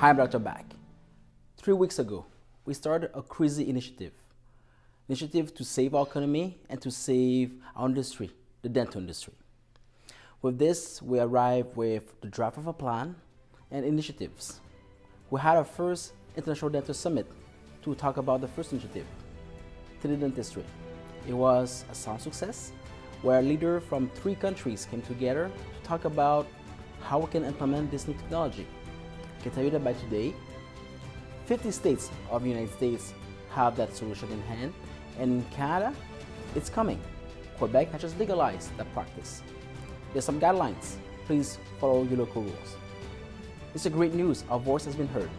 Hi, I'm Dr. Back. 3 weeks ago, we started a crazy initiative to save our economy and to save our industry, the dental industry. With this, we arrived with the draft of a plan and initiatives. We had our first International Dental Summit to talk about the first initiative, Dentistry. It was a sound success where leaders from 3 countries came together to talk about how we can implement this new technology. I can tell you that by today, 50 states of the United States have that solution in hand, and in Canada, it's coming. Quebec has just legalized that practice. There's some guidelines. Please follow your local rules. It's a great news. Our voice has been heard.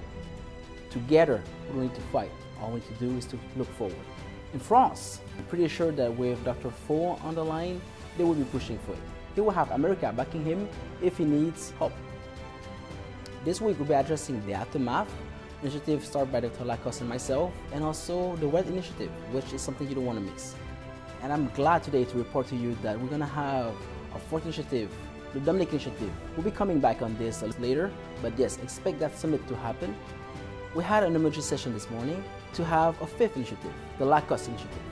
Together, we don't need to fight. All we need to do is to look forward. In France, I'm pretty sure that with Dr. Fo on the line, they will be pushing for it. He will have America backing him if he needs help. This week, we'll be addressing the Aftermath initiative started by Dr. Lacoste and myself, and also the WELL initiative, which is something you don't want to miss. And I'm glad today to report to you that we're going to have a 4th initiative, the Dominic initiative. We'll be coming back on this later, but yes, expect that summit to happen. We had an emergency session this morning to have a 5th initiative, the Lacoste initiative,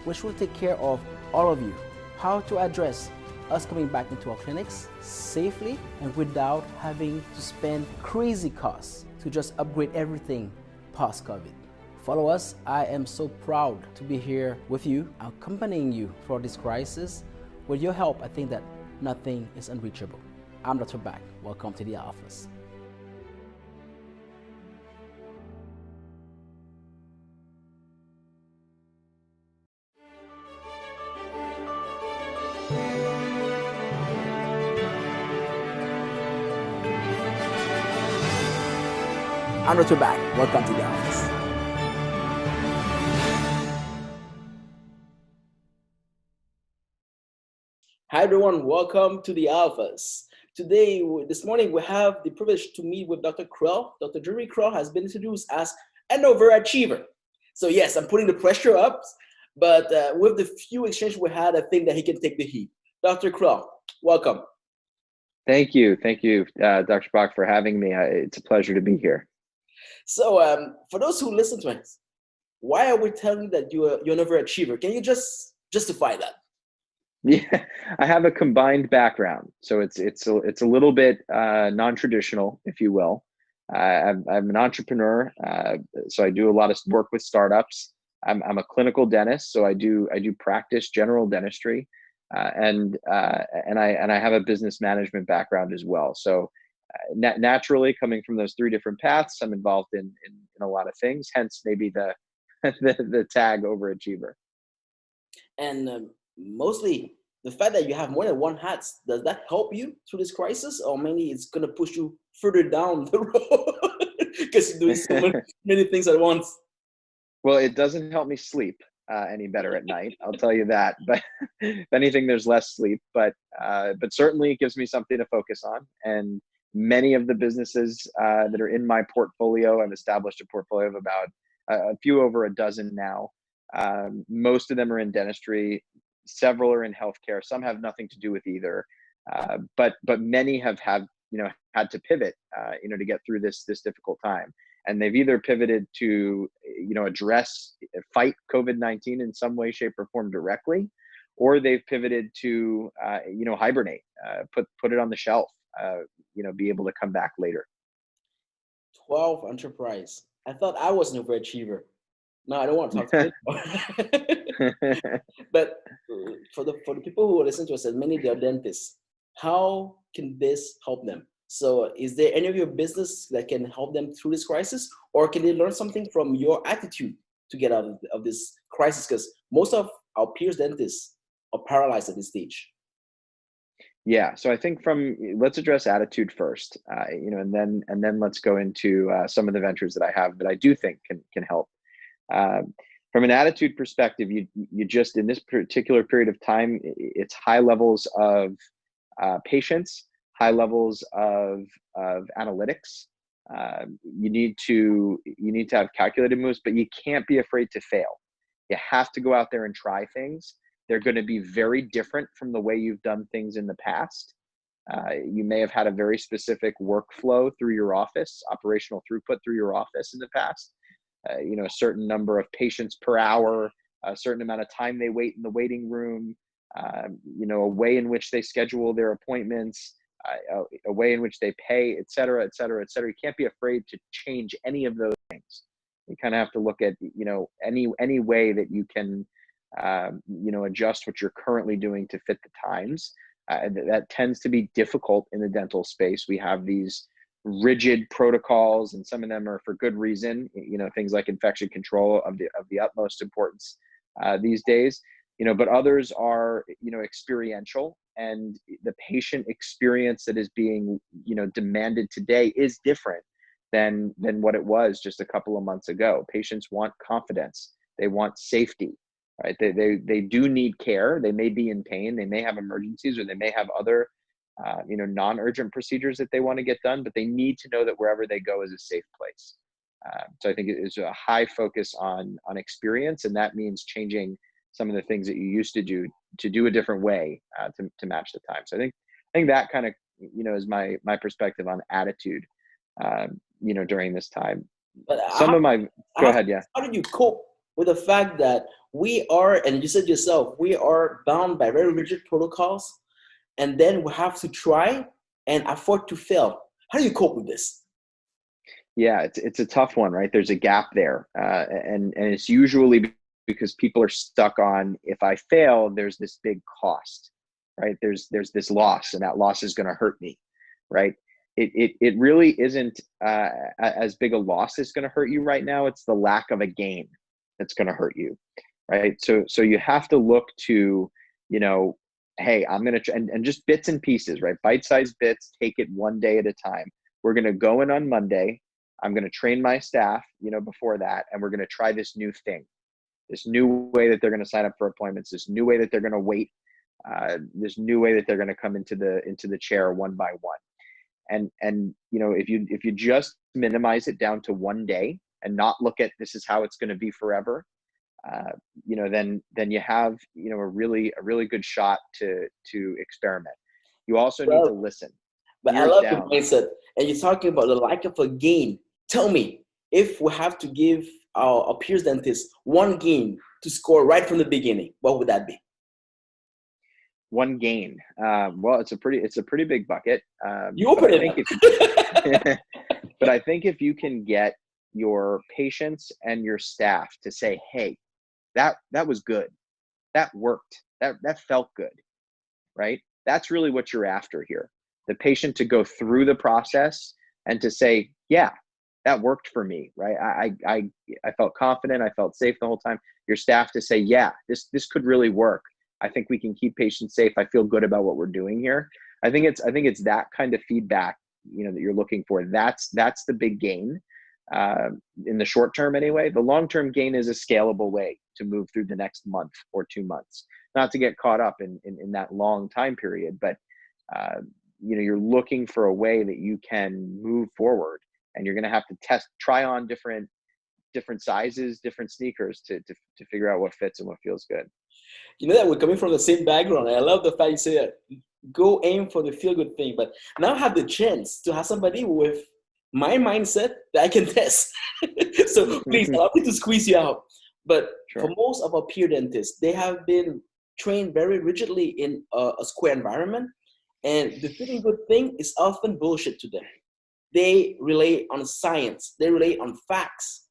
which will take care of all of you, how to address us coming back into our clinics safely and without having to spend crazy costs to just upgrade everything post-COVID. Follow us. I am so proud to be here with you, accompanying you through this crisis. With your help, I think that nothing is unreachable. I'm Dr. Back. Welcome to the office. I'm Dr. Back. Welcome to the office. Hi everyone, welcome to the office. Today, this morning, we have the privilege to meet with Dr. Krell. Dr. Jerry Krell has been introduced as an overachiever. So yes, I'm putting the pressure up, but with the few exchanges we had, I think that he can take the heat. Dr. Krell, welcome. Thank you, Dr. Bach, for having me. It's a pleasure to be here. So for those who listen to us, why are we telling that you're an overachiever? Can you just justify that? Yeah, I have a combined background, so it's a little bit non-traditional, if you will. I'm an entrepreneur, so I do a lot of work with startups. I'm a clinical dentist, so I do practice general dentistry, and I have a business management background as well. So naturally, coming from those 3 different paths, I'm involved in a lot of things. Hence, maybe the the tag overachiever. And mostly the fact that you have more than one hat, does that help you through this crisis, or mainly it's going to push you further down the road because you're doing so many things at once? Well, it doesn't help me sleep any better at night, I'll tell you that. But if anything, there's less sleep. But certainly, it gives me something to focus on. And many of the businesses that are in my portfolio, I've established a portfolio of about a few over a dozen now. Most of them are in dentistry. Several are in healthcare. Some have nothing to do with either. But many have had to pivot, to get through this difficult time. And they've either pivoted to, fight COVID-19 in some way, shape, or form directly, or they've pivoted to, hibernate, put it on the shelf, be able to come back later. 12 enterprise. I thought I was an overachiever. No, I don't want to talk to you. But for the people who listen to us, and many of them are dentists, how can this help them? So is there any of your business that can help them through this crisis, or can they learn something from your attitude to get out of this crisis? Because most of our peers dentists are paralyzed at this stage. Yeah, so I think let's address attitude first, and then let's go into some of the ventures that I have that I do think can help. From an attitude perspective, you just, in this particular period of time, it's high levels of patience, high levels of analytics. You need to have calculated moves, but you can't be afraid to fail. You have to go out there and try things. They're going to be very different from the way you've done things in the past. You may have had a very specific workflow through your office, operational throughput through your office in the past. A certain number of patients per hour, a certain amount of time they wait in the waiting room, a way in which they schedule their appointments, a way in which they pay, et cetera, et cetera, et cetera. You can't be afraid to change any of those things. You kind of have to look at, any way that you can, adjust what you're currently doing to fit the times. That tends to be difficult in the dental space. We have these rigid protocols, and some of them are for good reason. Things like infection control of the utmost importance these days. But others are, experiential, and the patient experience that is being, demanded today is different than what it was just a couple of months ago. Patients want confidence. They want safety. Right? They do need care. They may be in pain. They may have emergencies, or they may have other, non-urgent procedures that they want to get done, but they need to know that wherever they go is a safe place. So I think it is a high focus on experience, and that means changing some of the things that you used to do a different way to match the time. So I think that kind of, is my perspective on attitude, during this time. But Go ahead. Yeah. How did you cope with the fact that we are, and you said yourself, we are bound by very rigid protocols, and then we have to try and afford to fail? How do you cope with this? Yeah, it's a tough one, right? There's a gap there, and it's usually because people are stuck on, if I fail, there's this big cost, right? There's this loss, and that loss is going to hurt me, right? It really isn't as big a loss that's going to hurt you right now. It's the lack of a gain that's going to hurt you, right? So you have to look to, hey, I'm going to, and just bits and pieces, right? Bite-sized bits, take it one day at a time. We're going to go in on Monday. I'm going to train my staff, before that, and we're going to try this new thing, this new way that they're going to sign up for appointments, this new way that they're going to wait, this new way that they're going to come into the chair one by one. And if you just minimize it down to one day and not look at this is how it's going to be forever, then you have, a really good shot to experiment. You also need to listen. But I love the mindset. And you're talking about the lack of a gain. Tell me, if we have to give our peers dentists one gain to score right from the beginning, what would that be? One gain. Well, it's a pretty big bucket. You open it. But I think if you can get your patients and your staff to say, hey, that was good. That worked. That felt good. Right? That's really what you're after here. The patient to go through the process and to say, yeah, that worked for me, right? I felt confident. I felt safe the whole time. Your staff to say, yeah, this could really work. I think we can keep patients safe. I feel good about what we're doing here. I think it's that kind of feedback, that you're looking for. That's the big gain in the short term anyway. The long-term gain is a scalable way to move through the next month or 2 months, not to get caught up in that long time period, but you're looking for a way that you can move forward, and you're going to have to try on different sizes, different sneakers to figure out what fits and what feels good. You know that we're coming from the same background. I love the fact you say that. Go aim for the feel good thing, but now I have the chance to have somebody with my mindset that I can test. So please allow me to squeeze you out. But sure. For most of our peer dentists, they have been trained very rigidly in a square environment, and the feeling good thing is often bullshit to them. They rely on science. They rely on facts.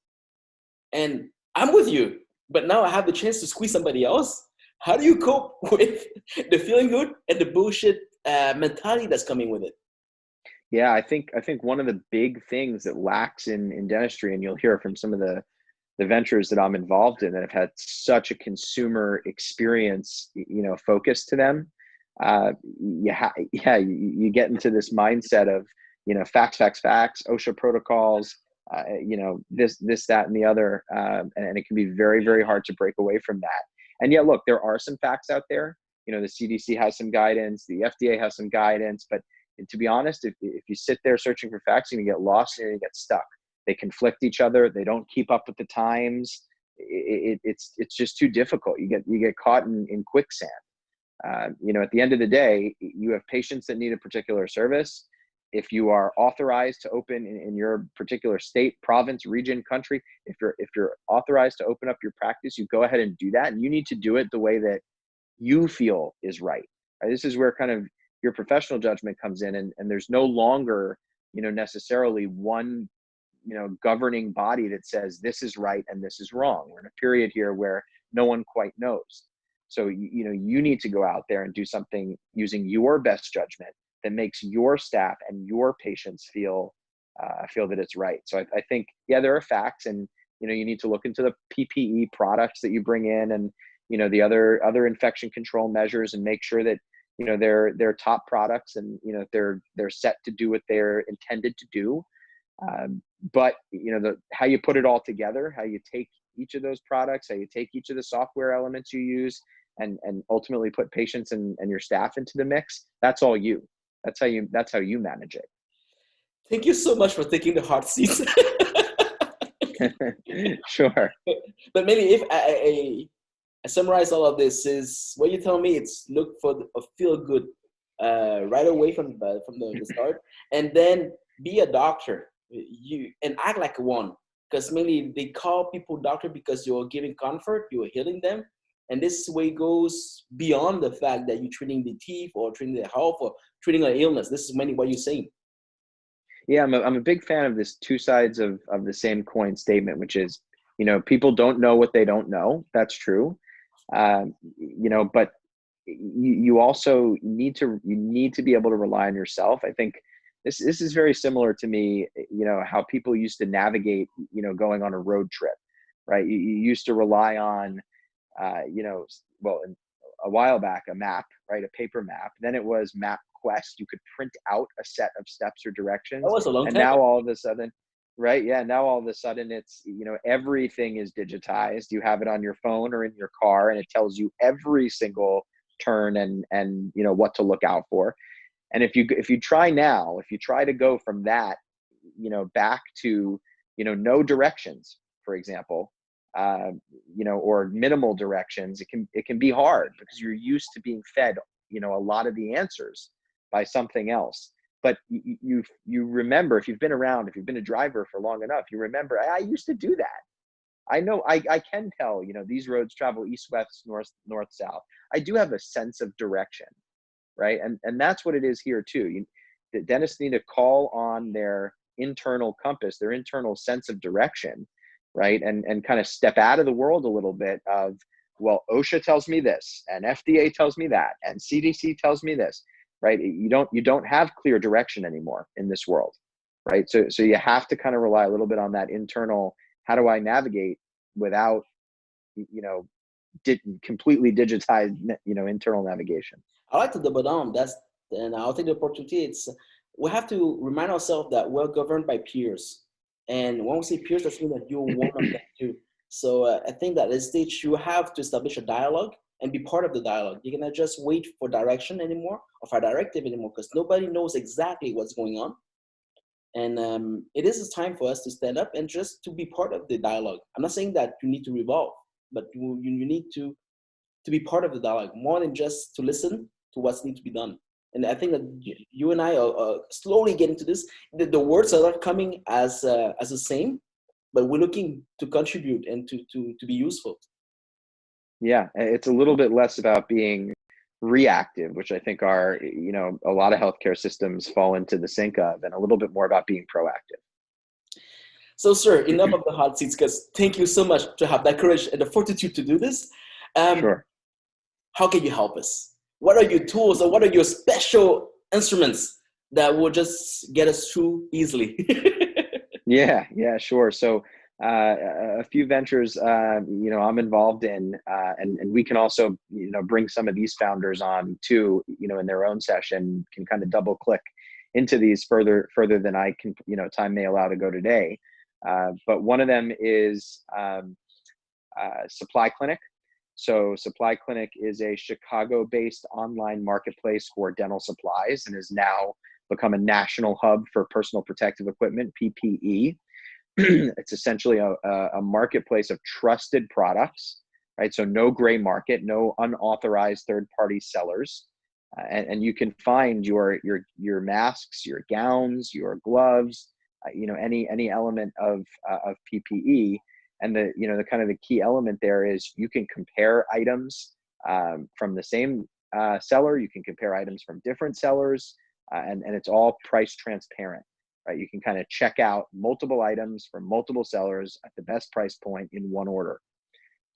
And I'm with you, but now I have the chance to squeeze somebody else. How do you cope with the feeling good and the bullshit mentality that's coming with it? Yeah, I think one of the big things that lacks in dentistry, and you'll hear from some of the ventures that I'm involved in that have had such a consumer experience, focus to them. You get into this mindset of, facts, OSHA protocols, this, that, and the other. And it can be very, very hard to break away from that. And yet, look, there are some facts out there. The CDC has some guidance, the FDA has some guidance, but to be honest, if you sit there searching for facts, you're gonna get lost and you get stuck. They conflict each other. They don't keep up with the times. It's just too difficult. You get caught in quicksand. At the end of the day, you have patients that need a particular service. If you are authorized to open in your particular state, province, region, country, if you're authorized to open up your practice, you go ahead and do that. And you need to do it the way that you feel is right. This is where kind of your professional judgment comes in, and there's no longer, necessarily one, governing body that says this is right and this is wrong. We're in a period here where no one quite knows. So, you need to go out there and do something using your best judgment that makes your staff and your patients feel that it's right. So I think, there are facts, and, you need to look into the PPE products that you bring in, and, the other infection control measures, and make sure that, they're top products, and, they're set to do what they're intended to do. But, how you put it all together, how you take each of those products, how you take each of the software elements you use, and ultimately put patients and your staff into the mix, that's all you. That's how you manage it. Thank you so much for taking the hard seats. Sure. But maybe if I summarize all of this, is what you tell me, it's look for a feel good right away from the start, and then be a doctor. And act like one, because mainly they call people doctor because you're giving comfort, you're healing them. And this way goes beyond the fact that you're treating the teeth or treating the health or treating an illness. This is mainly what you're saying. Yeah, I'm a big fan of this two sides of the same coin statement, which is, people don't know what they don't know. That's true. But you also need to be able to rely on yourself. I think this is very similar to me, how people used to navigate, going on a road trip, right? You used to rely on, a while back, a map, right? A paper map. Then it was MapQuest. You could print out a set of steps or directions. That was a long and time now ago. all of a sudden, right? Yeah. Now all of a sudden it's, everything is digitized. You have it on your phone or in your car, and it tells you every single turn and what to look out for. And if you try to go from that, back to, no directions, for example, or minimal directions, it can be hard because you're used to being fed, a lot of the answers by something else. But you remember, if you've been a driver for long enough, you remember, I used to do that. I know I can tell, these roads travel east, west, north, south. I do have a sense of direction. Right. And that's what it is here too. The dentists need to call on their internal compass, their internal sense of direction, right? And kind of step out of the world a little bit of, well, OSHA tells me this, and FDA tells me that, and CDC tells me this, right? You don't have clear direction anymore in this world, right? So you have to kind of rely a little bit on that internal, how do I navigate without, completely digitized, internal navigation. I like to double down. And I'll take the opportunity. We have to remind ourselves that we're governed by peers. And when we say peers, that means that you're one of them too. So I think that at this stage, you have to establish a dialogue and be part of the dialogue. You cannot just wait for direction anymore or for a directive anymore, because nobody knows exactly what's going on. And it is a time for us to stand up and just to be part of the dialogue. I'm not saying that you need to revolve, but you need to be part of the dialogue more than just to listen to what's need to be done. And I think that you and I are slowly getting to this. The words are not coming as the same, but we're looking to contribute and to be useful. Yeah, it's a little bit less about being reactive, which I think are, a lot of healthcare systems fall into the sink of, and a little bit more about being proactive. So, sir, enough of the hot seats, because thank you so much to have that courage and the fortitude to do this. Sure. How can you help us? What are your tools, or what are your special instruments that will just get us through easily? Yeah, sure. So a few ventures, I'm involved in, and we can also, bring some of these founders on too, in their own session, can kind of double click into these further than I can, time may allow to go today. But one of them is Supply Clinic. So Supply Clinic is a Chicago-based online marketplace for dental supplies, and has now become a national hub for personal protective equipment, PPE. It's essentially a marketplace of trusted products, right? So no gray market, no unauthorized third-party sellers. And you can find your masks, your gowns, your gloves, any element of PPE. And the kind of the key element there is you can compare items from the same seller. You can compare items from different sellers, and it's all price transparent, right? You can kind of check out multiple items from multiple sellers at the best price point in one order.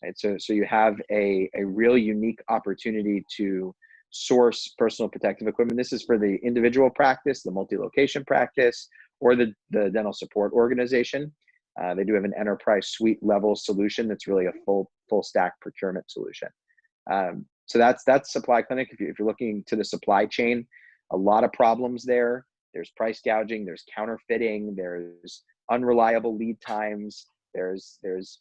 Right? So you have a real unique opportunity to source personal protective equipment. This is for the individual practice, the multi-location practice, or the dental support organization. They do have an enterprise suite level solution that's really a full stack procurement solution. So that's Supply Clinic. If you're looking to the supply chain, a lot of problems there. There's price gouging, there's counterfeiting, there's unreliable lead times, there's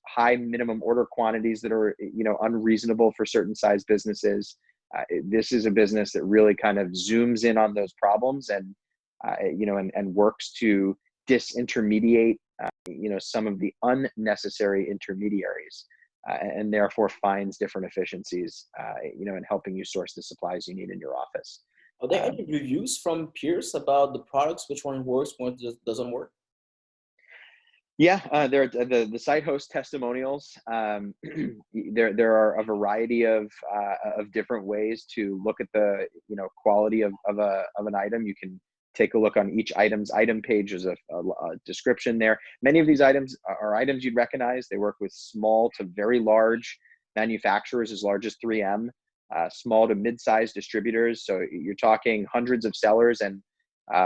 high minimum order quantities that are unreasonable for certain size businesses. This is a business that really kind of zooms in on those problems and works to disintermediate some of the unnecessary intermediaries, and therefore finds different efficiencies in helping you source the supplies you need in your office. Are there any reviews from peers about the products, which one works, what doesn't work? Yeah, the site hosts testimonials. There are a variety of different ways to look at the quality of an item. You can take a look on each item page. There's a description there. Many of these items are items you'd recognize. They work with small to very large manufacturers, as large as 3M, small to mid-sized distributors. So you're talking hundreds of sellers and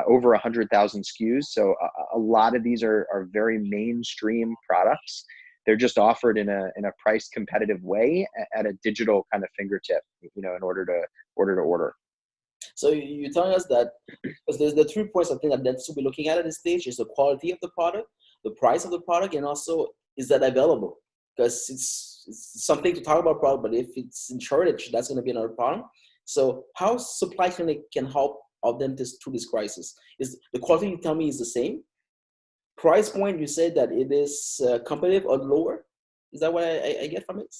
over 100,000 SKUs. So a lot of these are very mainstream products. They're just offered in a price competitive way at a digital kind of fingertip, in order to order. So you're telling us that, because there's the 3 points I think that dentists will be looking at this stage, is the quality of the product, the price of the product, and also is that available? Because it's something to talk about product, but if it's in shortage, that's going to be another problem. So how Supply Clinic can help our dentists through this crisis? Is the quality you tell me is the same? Price point, you said that it is competitive or lower? Is that what I get from it?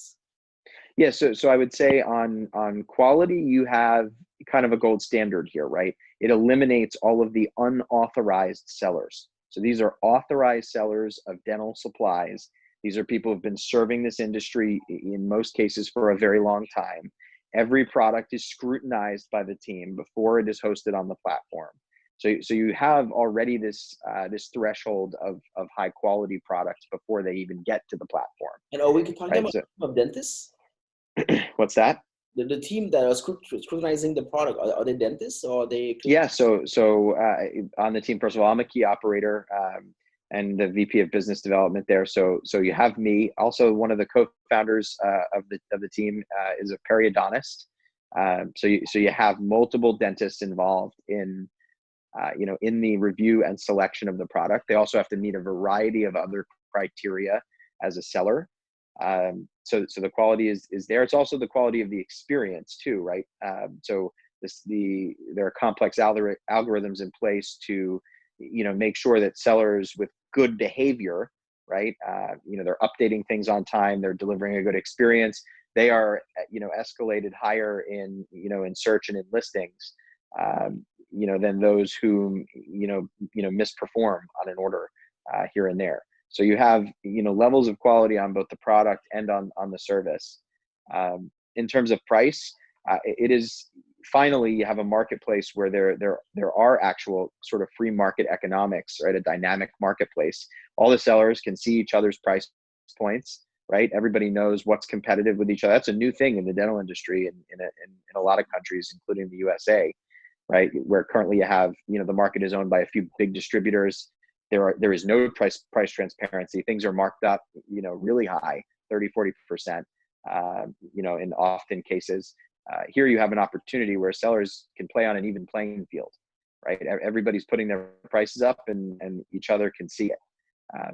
Yeah, so I would say on quality, you have kind of a gold standard here, right? It eliminates all of the unauthorized sellers. So these are authorized sellers of dental supplies. These are people who've been serving this industry in most cases for a very long time. Every product is scrutinized by the team before it is hosted on the platform. So you have already this threshold of high quality products before they even get to the platform. And are we talking about of dentists? What's that? The team that are scrutinizing the product, are they dentists or are they? Yeah, so on the team, first of all, I'm a key operator and the VP of business development there. So you have me. Also, one of the co-founders of the team is a periodontist. So you have multiple dentists involved in the review and selection of the product. They also have to meet a variety of other criteria as a seller. So the quality is there. It's also the quality of the experience too, right? So there are complex algorithms in place to, make sure that sellers with good behavior, right? They're updating things on time. They're delivering a good experience. They are, escalated higher in search and in listings, than those who, misperform on an order here and there. So you have, levels of quality on both the product and on the service. In terms of price, it is finally you have a marketplace where there are actual sort of free market economics, right? A dynamic marketplace. All the sellers can see each other's price points, right? Everybody knows what's competitive with each other. That's a new thing in the dental industry in a lot of countries, including the USA, right? Where currently you have, the market is owned by a few big distributors. There is no price transparency. Things are marked up, really high, 30, 40%, in often cases. Here you have an opportunity where sellers can play on an even playing field, right? Everybody's putting their prices up and each other can see it.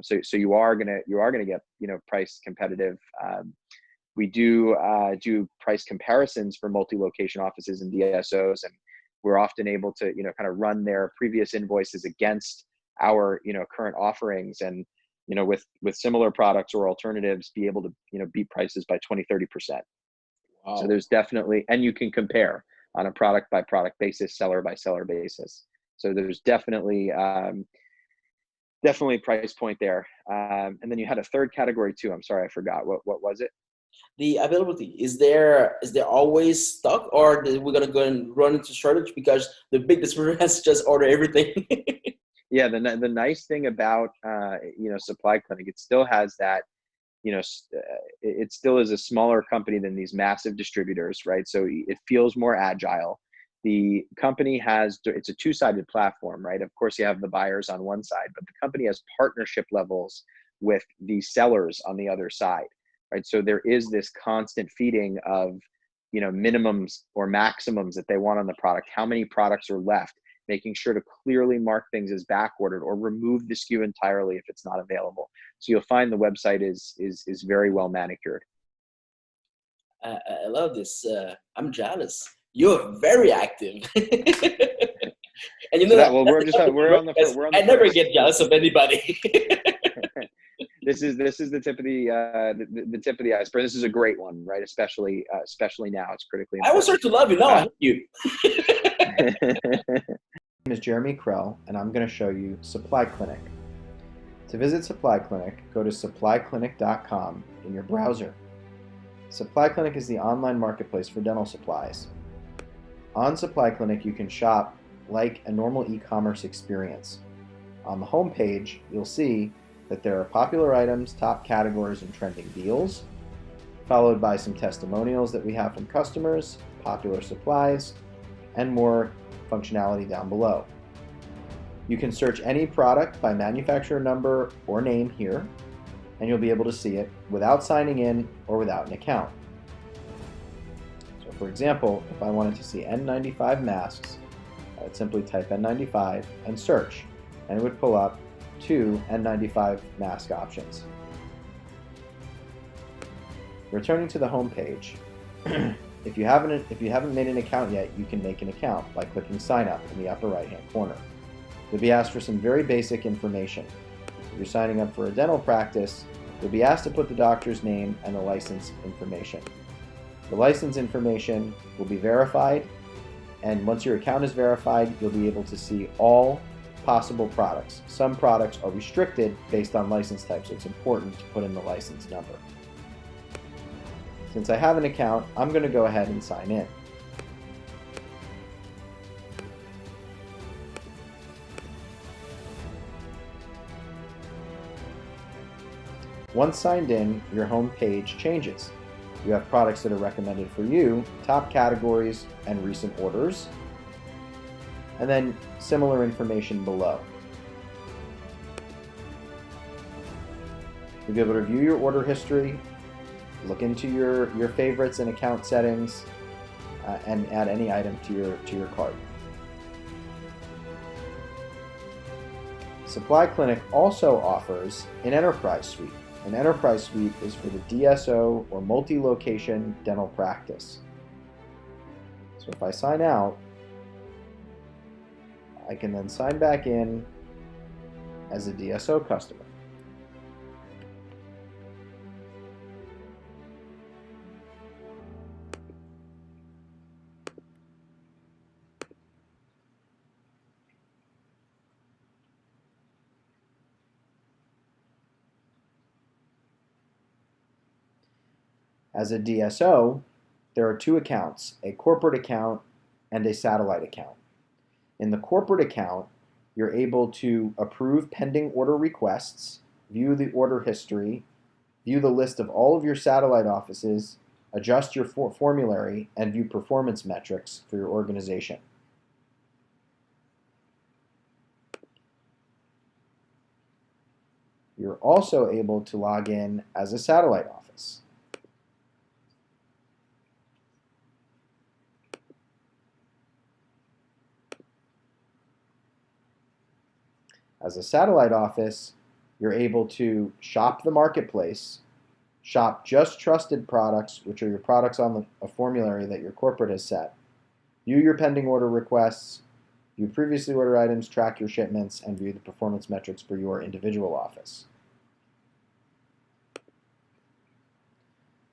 So you are gonna get, price competitive. We do price comparisons for multi-location offices and DSOs, and we're often able to, kind of run their previous invoices against our, current offerings. And, with similar products or alternatives, be able to, beat prices by 20, 30%. Wow. So there's definitely, and you can compare on a product by product basis, seller by seller basis. So there's definitely price point there. And then you had a third category too. I'm sorry, I forgot. What was it? The availability. Is there always stock, or we're gonna go and run into shortage because the big distributor has to just order everything? Yeah, the nice thing about Supply Clinic, it still has that, it still is a smaller company than these massive distributors, right? So it feels more agile. The company it's a two-sided platform, right? Of course, you have the buyers on one side, but the company has partnership levels with the sellers on the other side, right? So there is this constant feeding of, minimums or maximums that they want on the product, how many products are left, making sure to clearly mark things as back ordered or remove the SKU entirely if it's not available. So you'll find the website is very well manicured. I love this. I'm jealous. You're very active. And So we're on the I never first. get jealous of anybody. This is the tip of the tip of the iceberg. This is a great one, right? Especially now, it's critically important. I will start to love you. Now I hate you. My name is Jeremy Krell, and I'm going to show you Supply Clinic. To visit Supply Clinic, go to supplyclinic.com in your browser. Supply Clinic is the online marketplace for dental supplies. On Supply Clinic, you can shop like a normal e-commerce experience. On the home page, you'll see that there are popular items, top categories, and trending deals, followed by some testimonials that we have from customers, popular supplies, and more functionality down below. You can search any product by manufacturer number or name here, and you'll be able to see it without signing in or without an account. So for example, if I wanted to see N95 masks, I would simply type N95 and search, and it would pull up 2 N95 mask options. Returning to the home page, if you haven't made an account yet, you can make an account by clicking sign up in the upper right hand corner. You'll be asked for some very basic information. If you're signing up for a dental practice, you'll be asked to put the doctor's name and the license information. The license information will be verified, and once your account is verified, you'll be able to see all possible products. Some products are restricted based on license type, so it's important to put in the license number. Since I have an account, I'm going to go ahead and sign in. Once signed in, your home page changes. You have products that are recommended for you, top categories, and recent orders, and then similar information below. You'll be able to view your order history, look into your favorites and account settings, and add any item to your cart. Supply Clinic also offers an enterprise suite. An enterprise suite is for the DSO or multi-location dental practice. So if I sign out, I can then sign back in as a DSO customer. As a DSO, there are two accounts, a corporate account and a satellite account. In the corporate account, you're able to approve pending order requests, view the order history, view the list of all of your satellite offices, adjust your formulary, and view performance metrics for your organization. You're also able to log in as a satellite office. As a satellite office, you're able to shop the marketplace, shop just trusted products, which are your products on a formulary that your corporate has set, view your pending order requests, view previously ordered items, track your shipments, and view the performance metrics for your individual office.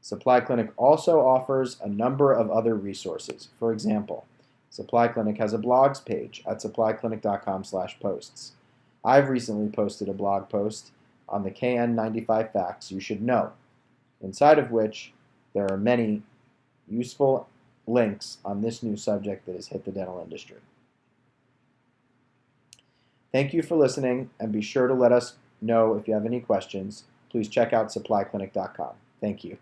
Supply Clinic also offers a number of other resources. For example, Supply Clinic has a blogs page at supplyclinic.com/posts. I've recently posted a blog post on the KN95 facts you should know, inside of which there are many useful links on this new subject that has hit the dental industry. Thank you for listening, and be sure to let us know if you have any questions. Please check out supplyclinic.com. Thank you.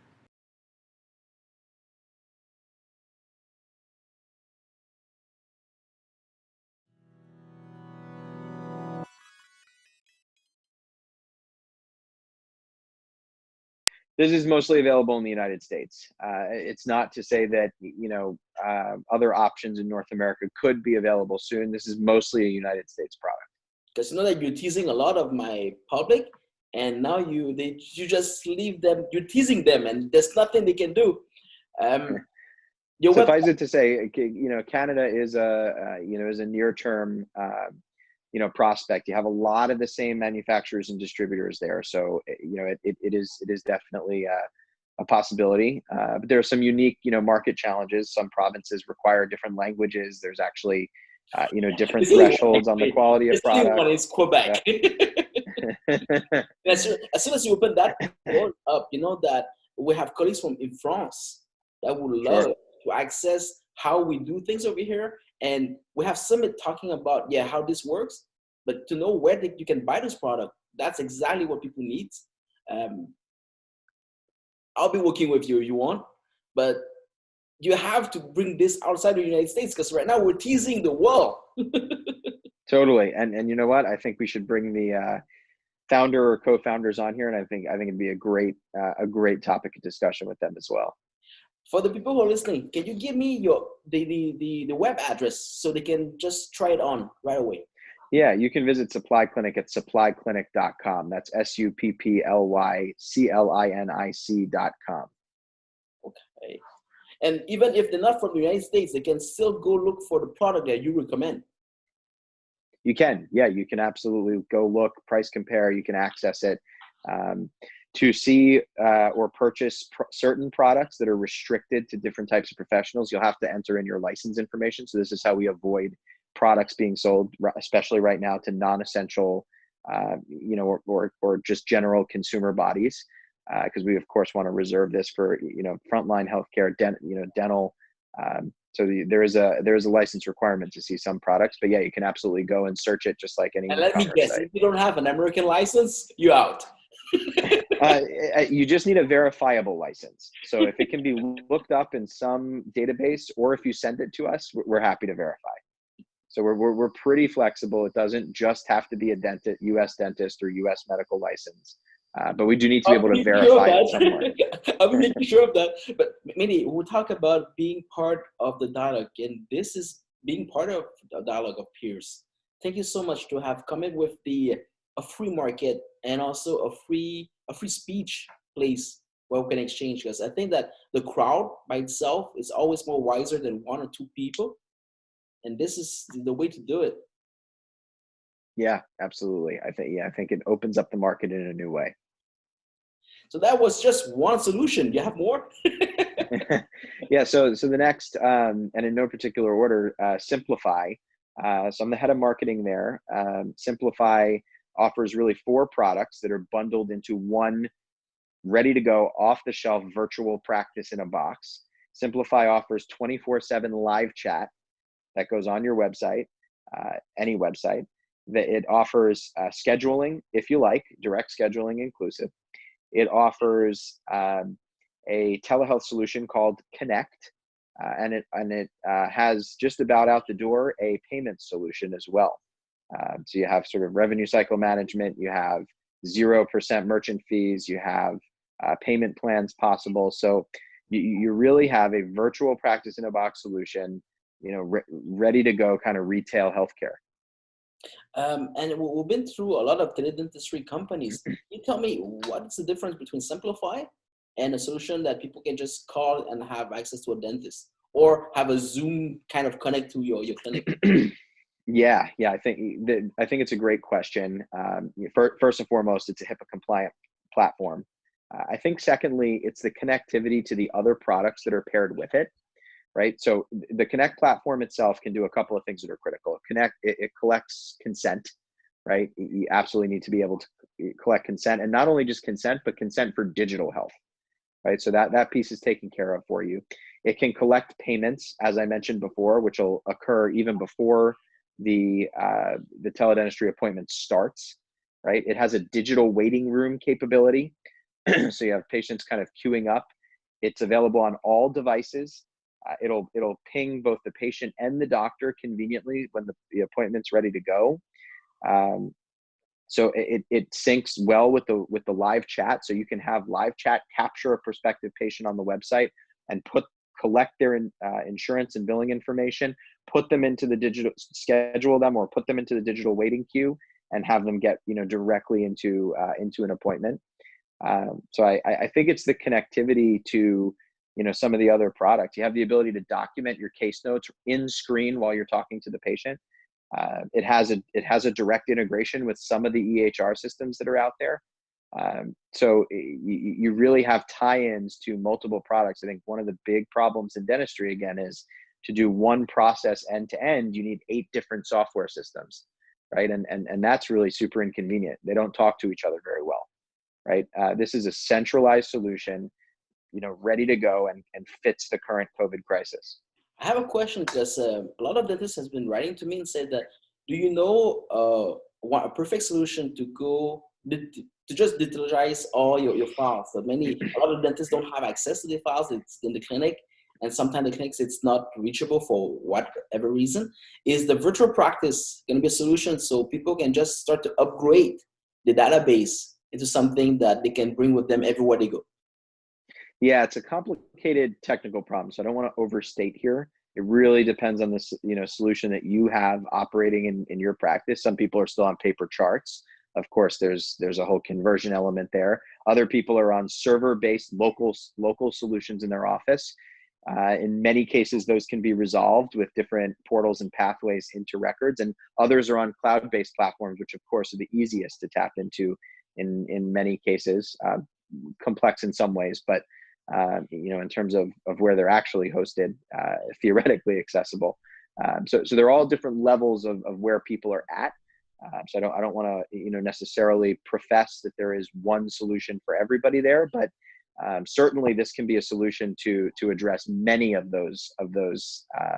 This is mostly available in the United States. It's not to say that, other options in North America could be available soon. This is mostly a United States product. Because you know that you're teasing a lot of my public, and now you just leave them. You're teasing them, and there's nothing they can do. Suffice it to say, Canada is a near-term, prospect. You have a lot of the same manufacturers and distributors there, so it is definitely a possibility. But there are some unique, market challenges. Some provinces require different languages. There's actually, different thresholds on the quality of product. One is Quebec. Yeah. as soon as you open that door up, you know that we have colleagues from in France that would love to access how we do things over here. And we have Summit talking about, how this works, but to know where you can buy this product, that's exactly what people need. I'll be working with you if you want, but you have to bring this outside the United States, because right now we're teasing the world. Totally. And you know what? I think we should bring the founder or co-founders on here, and I think it'd be a great topic of discussion with them as well. For the people who are listening, can you give me the web address so they can just try it on right away? Yeah, you can visit Supply Clinic at supplyclinic.com. That's supplyclinic.com. Okay. And even if they're not from the United States, they can still go look for the product that you recommend. You can. Yeah, you can absolutely go look, price compare. You can access it. To see or purchase certain products that are restricted to different types of professionals, you'll have to enter in your license information. So this is how we avoid products being sold, especially right now, to non-essential, or just general consumer bodies, because we of course want to reserve this for frontline healthcare, dental. So there is a license requirement to see some products, but yeah, you can absolutely go and search it just like any. And let me guess, if you don't have an American license, you're out. You just need a verifiable license. So if it can be looked up in some database, or if you send it to us, we're happy to verify. So we're pretty flexible. It doesn't just have to be a U.S. dentist or U.S. medical license, but we do need to be able to verify it somewhere. I'm making sure of that. But maybe we'll talk about being part of the dialogue, and this is being part of the dialogue of peers. Thank you so much to have come in with a free market and also a free speech place where we can exchange. Because I think that the crowd by itself is always more wiser than one or two people, and this is the way to do it. Yeah, absolutely. I think it opens up the market in a new way. So that was just one solution. You have more? Yeah. So the next, and in no particular order, Simplify. So I'm the head of marketing there. Simplify offers really 4 products that are bundled into one ready to go off the shelf virtual practice in a box. Simplify offers 24/7 live chat that goes on your website, any website. That it offers scheduling, if you like, direct scheduling inclusive. It offers a telehealth solution called Connect, and it has just about out the door a payment solution as well. So you have sort of revenue cycle management, you have 0% merchant fees, you have payment plans possible. So you really have a virtual practice in a box solution, ready to go kind of retail healthcare. And we've been through a lot of dentistry companies. Can you tell me what's the difference between Simplify and a solution that people can just call and have access to a dentist, or have a Zoom kind of connect to your clinic? Yeah. I think it's a great question. First and foremost, it's a HIPAA compliant platform. I think secondly, it's the connectivity to the other products that are paired with it, right? So the Connect platform itself can do a couple of things that are critical. It collects consent, right? You absolutely need to be able to collect consent, and not only just consent, but consent for digital health, right? So that piece is taken care of for you. It can collect payments, as I mentioned before, which will occur even before the teledentistry appointment starts, right? It has a digital waiting room capability. So you have patients kind of queuing up. It's available on all devices. It'll ping both the patient and the doctor conveniently when the appointment's ready to go. So it syncs well with the live chat. So you can have live chat, capture a prospective patient on the website, and collect their insurance and billing information, put them into the digital, schedule them, or put them into the digital waiting queue, and have them get directly into an appointment. So I think it's the connectivity to some of the other products. You have the ability to document your case notes in screen while you're talking to the patient. It has a direct integration with some of the EHR systems that are out there. So you really have tie-ins to multiple products. I think one of the big problems in dentistry, again, is to do one process end to end, you need 8 different software systems, right? And that's really super inconvenient. They don't talk to each other very well, right? This is a centralized solution, ready to go and fits the current COVID crisis. I have a question because a lot of dentists has been writing to me and said that, do you know what a perfect solution to just digitalize all your files? So a lot of dentists don't have access to the files. It's in the clinic, and sometimes the clinics it's not reachable for whatever reason. Is the virtual practice going to be a solution so people can just start to upgrade the database into something that they can bring with them everywhere they go? Yeah, it's a complicated technical problem, so I don't want to overstate here. It really depends on the solution that you have operating in your practice. Some people are still on paper charts. Of course, there's a whole conversion element there. Other people are on server-based local solutions in their office. In many cases, those can be resolved with different portals and pathways into records, and others are on cloud-based platforms, which of course are the easiest to tap into in many cases. Complex in some ways, but in terms of where they're actually hosted, theoretically accessible. So they're all different levels of where people are at. So I don't want to necessarily profess that there is one solution for everybody there, but certainly this can be a solution to address many of those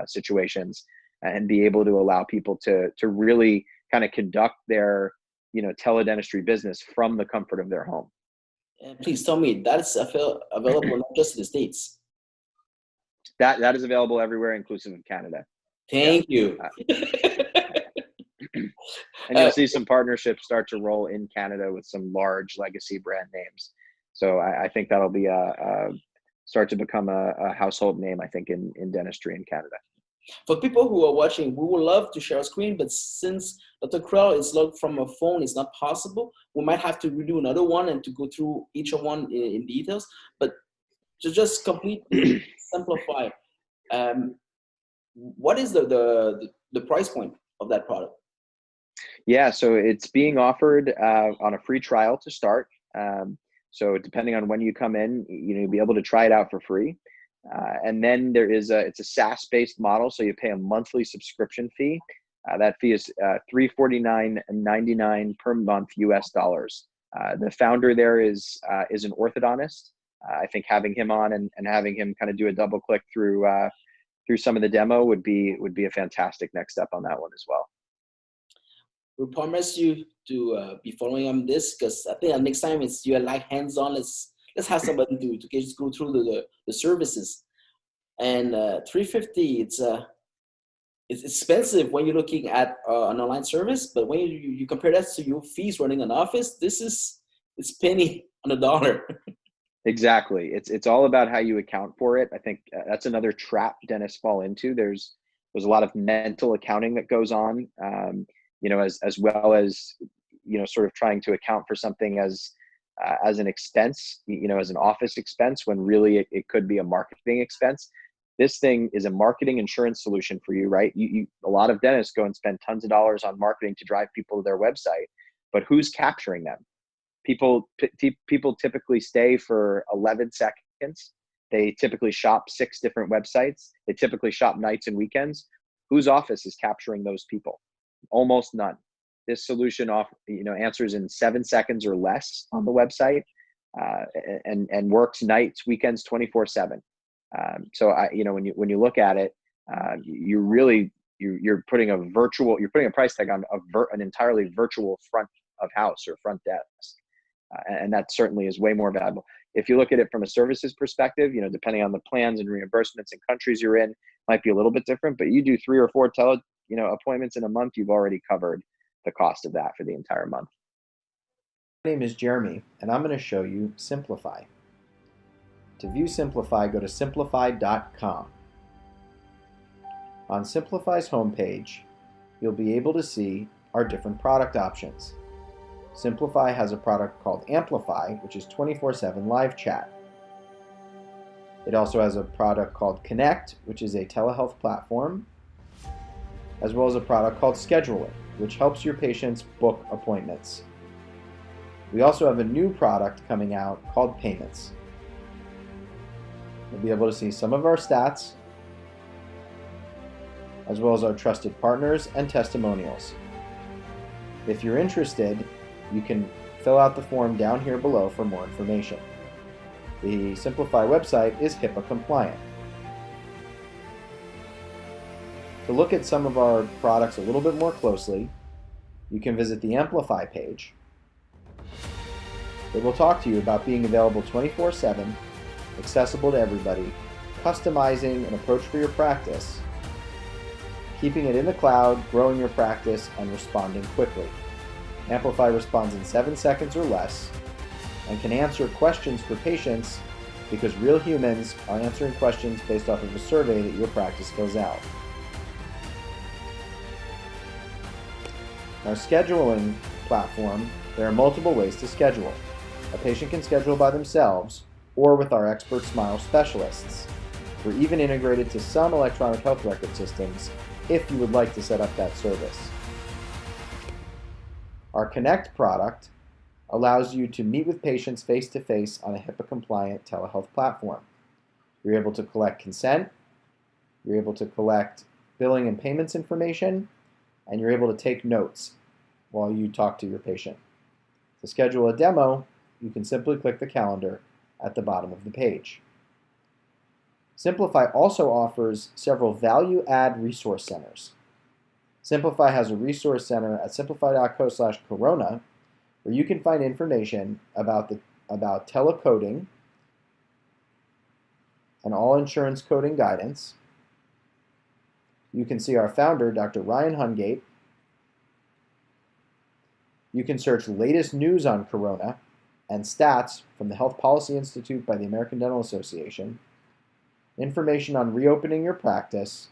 situations and be able to allow people to really kind of conduct their teledentistry business from the comfort of their home. And please tell me that's available not just in the States. That is available everywhere, inclusive of Canada. Thank you. And you'll see some partnerships start to roll in Canada with some large legacy brand names. So I think that'll be start to become a household name, I think, in dentistry in Canada. For people who are watching, we would love to share a screen, but since Dr. Krell is logged from a phone, it's not possible. We might have to redo another one and to go through each one in details. But to just completely simplify, what is the price point of that product? Yeah, so it's being offered on a free trial to start. So depending on when you come in, you'll be able to try it out for free. And then it's a SaaS-based model, so you pay a monthly subscription fee. That fee is $349.99 per month US dollars. The founder there is an orthodontist. I think having him on and having him kind of do a double click through some of the demo would be a fantastic next step on that one as well. We promise you to be following on this, because I think next time you're like hands-on. Let's have somebody to just go through the services. And $350, it's expensive when you're looking at an online service, but when you compare that to your fees running an office, it's penny on the dollar. Exactly. It's all about how you account for it. I think that's another trap dentists fall into. There's a lot of mental accounting that goes on, as well as sort of trying to account for something as an expense, as an office expense, when really it could be a marketing expense. This thing is a marketing insurance solution for you, right? A lot of dentists go and spend tons of dollars on marketing to drive people to their website, but who's capturing them, People typically stay for 11 seconds. They typically shop 6 different websites. They typically shop nights and weekends. Whose office is capturing those people? Almost none. This solution answers in 7 seconds or less on the website, and works nights, weekends, 24/7. So when you look at it, you're putting a price tag on an entirely virtual front of house or front desk, and that certainly is way more valuable. If you look at it from a services perspective, depending on the plans and reimbursements and countries you're in, might be a little bit different. But you do 3 or 4 appointments in a month, you've already covered the cost of that for the entire month. My name is Jeremy, and I'm going to show you Simplify. To view Simplify, go to simplify.com. On Simplify's homepage, you'll be able to see our different product options. Simplify has a product called Amplify, which is 24/7 live chat. It also has a product called Connect, which is a telehealth platform, as well as a product called Scheduling, which helps your patients book appointments. We also have a new product coming out called Payments. You'll be able to see some of our stats, as well as our trusted partners and testimonials. If you're interested, you can fill out the form down here below for more information. The Simplify website is HIPAA compliant. To look at some of our products a little bit more closely, you can visit the Amplify page. It will talk to you about being available 24/7, accessible to everybody, customizing an approach for your practice, keeping it in the cloud, growing your practice, and responding quickly. Amplify responds in 7 seconds or less and can answer questions for patients because real humans are answering questions based off of a survey that your practice fills out. Our scheduling platform, there are multiple ways to schedule. A patient can schedule by themselves or with our expert Smile specialists. We're even integrated to some electronic health record systems if you would like to set up that service. Our Connect product allows you to meet with patients face-to-face on a HIPAA-compliant telehealth platform. You're able to collect consent, you're able to collect billing and payments information, and you're able to take notes while you talk to your patient. To schedule a demo, you can simply click the calendar at the bottom of the page. Simplify also offers several value-add resource centers. Simplify has a resource center at simplify.co/corona where you can find information about telecoding and all insurance coding guidance. You can see our founder, Dr. Ryan Hungate. You can search latest news on corona and stats from the Health Policy Institute by the American Dental Association, information on reopening your practice,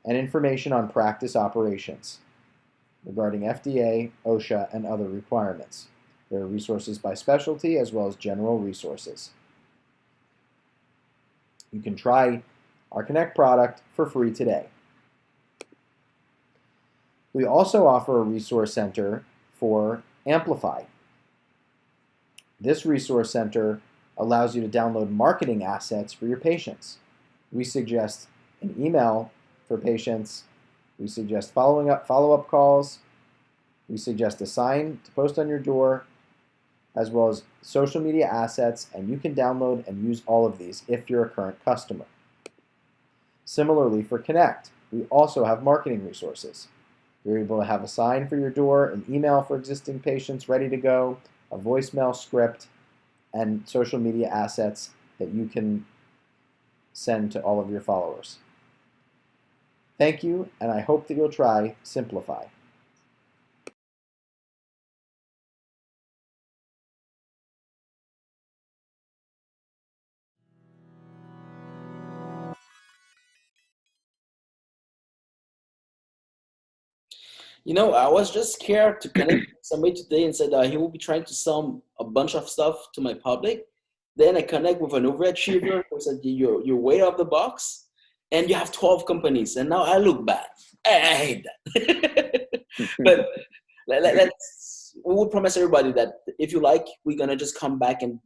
and information on practice operations regarding FDA, OSHA, and other requirements. There are resources by specialty as well as general resources. You can try our Connect product for free today. We also offer a resource center for Amplify. This resource center allows you to download marketing assets for your patients. We suggest an email for patients. We suggest follow-up calls. We suggest a sign to post on your door, as well as social media assets, and you can download and use all of these if you're a current customer. Similarly for Connect, we also have marketing resources. You're able to have a sign for your door, an email for existing patients ready to go, a voicemail script, and social media assets that you can send to all of your followers. Thank you, and I hope that you'll try Simplify. I was just scared to connect with somebody today and said he will be trying to sell a bunch of stuff to my public. Then I connect with an overachiever who said, you're way off the box, and you have 12 companies. And now I look bad. I hate that. But we would promise everybody that if you like, we're gonna just come back and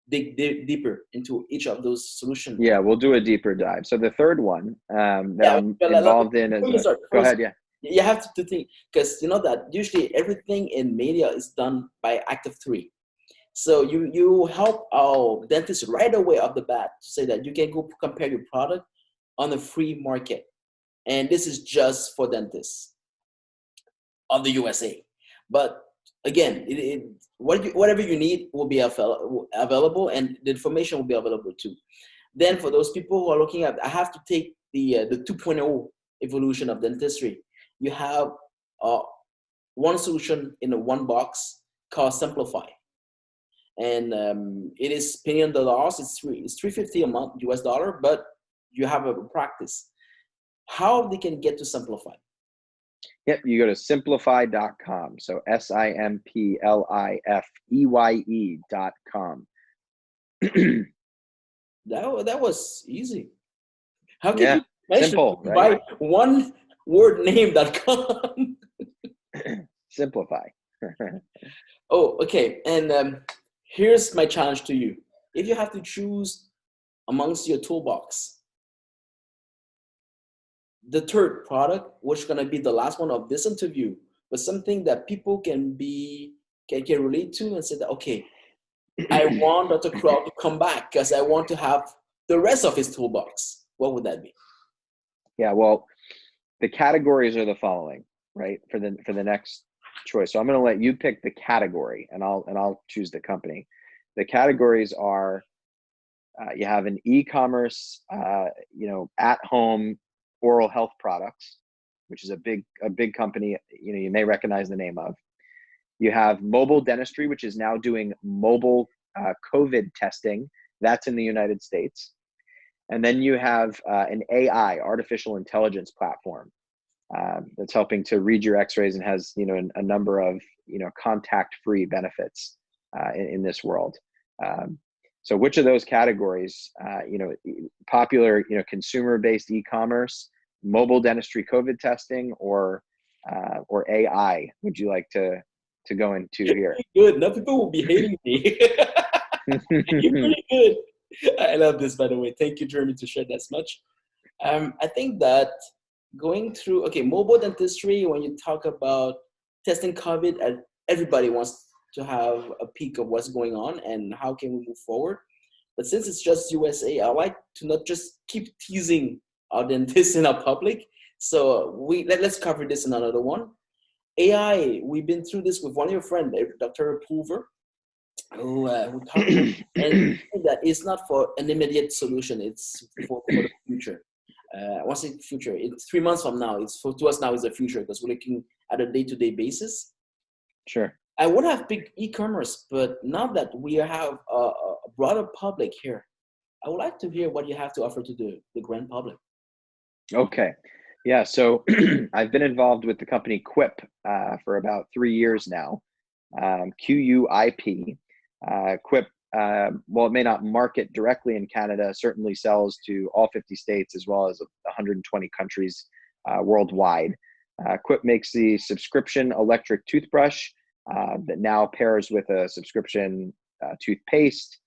dig deeper into each of those solutions. Yeah, we'll do a deeper dive. So the third one that Yeah, I'm involved in is go ahead. Yeah. You have to think, because you know that usually everything in media is done by act of three. So you help our dentists right away off the bat to say that you can go compare your product on the free market, and this is just for dentists of the USA. But again, whatever you need will be available, and the information will be available too. Then for those people who are looking at, I have to take the 2.0 evolution of dentistry. You have one solution in a one box called Simplify, and it is $1 It's $350 a month US dollar, but you have a practice. How they can get to Simplify? Yep, you go to simplify.com. So SIMPLIFEYE.com. That was easy. How can Yeah, you mention simple, by right? one word name.com? Simplify. Oh, okay. And here's my challenge to you. If you have to choose amongst your toolbox, the third product, which is gonna be the last one of this interview, but something that people can relate to and say that, okay, I want Dr. Krell to come back because I want to have the rest of his toolbox. What would that be? Yeah, well, the categories are the following, right? For the next choice. So I'm going to let you pick the category, and I'll choose the company. The categories are you have an e-commerce, at-home oral health products, which is a big company. You may recognize the name of. You have mobile dentistry, which is now doing mobile COVID testing. That's in the United States. And then you have an AI, artificial intelligence platform that's helping to read your x-rays and has, a number of, contact-free benefits in this world. So which of those categories, popular, consumer-based e-commerce, mobile dentistry COVID testing, or AI, would you like to go into here? Good. Now people will be hating me. You're pretty good. I love this, by the way. Thank you, Jeremy, to share that much. I think that going through, mobile dentistry, when you talk about testing COVID, everybody wants to have a peek of what's going on and how can we move forward. But since it's just USA, I like to not just keep teasing our dentists in our public. So let's cover this in another one. AI, we've been through this with one of your friends, Dr. Pulver, who talked about, and that it's not for an immediate solution, it's for the future. What's the future? It's 3 months from now. To us now is the future because we're looking at a day-to-day basis. Sure. I would have picked e-commerce, but now that we have a broader public here, I would like to hear what you have to offer to the grand public. Okay. Yeah. So I've been involved with the company Quip for about 3 years now. QUIP. Quip, while it may not market directly in Canada, certainly sells to all 50 states as well as 120 countries worldwide. Quip makes the subscription electric toothbrush that now pairs with a subscription toothpaste,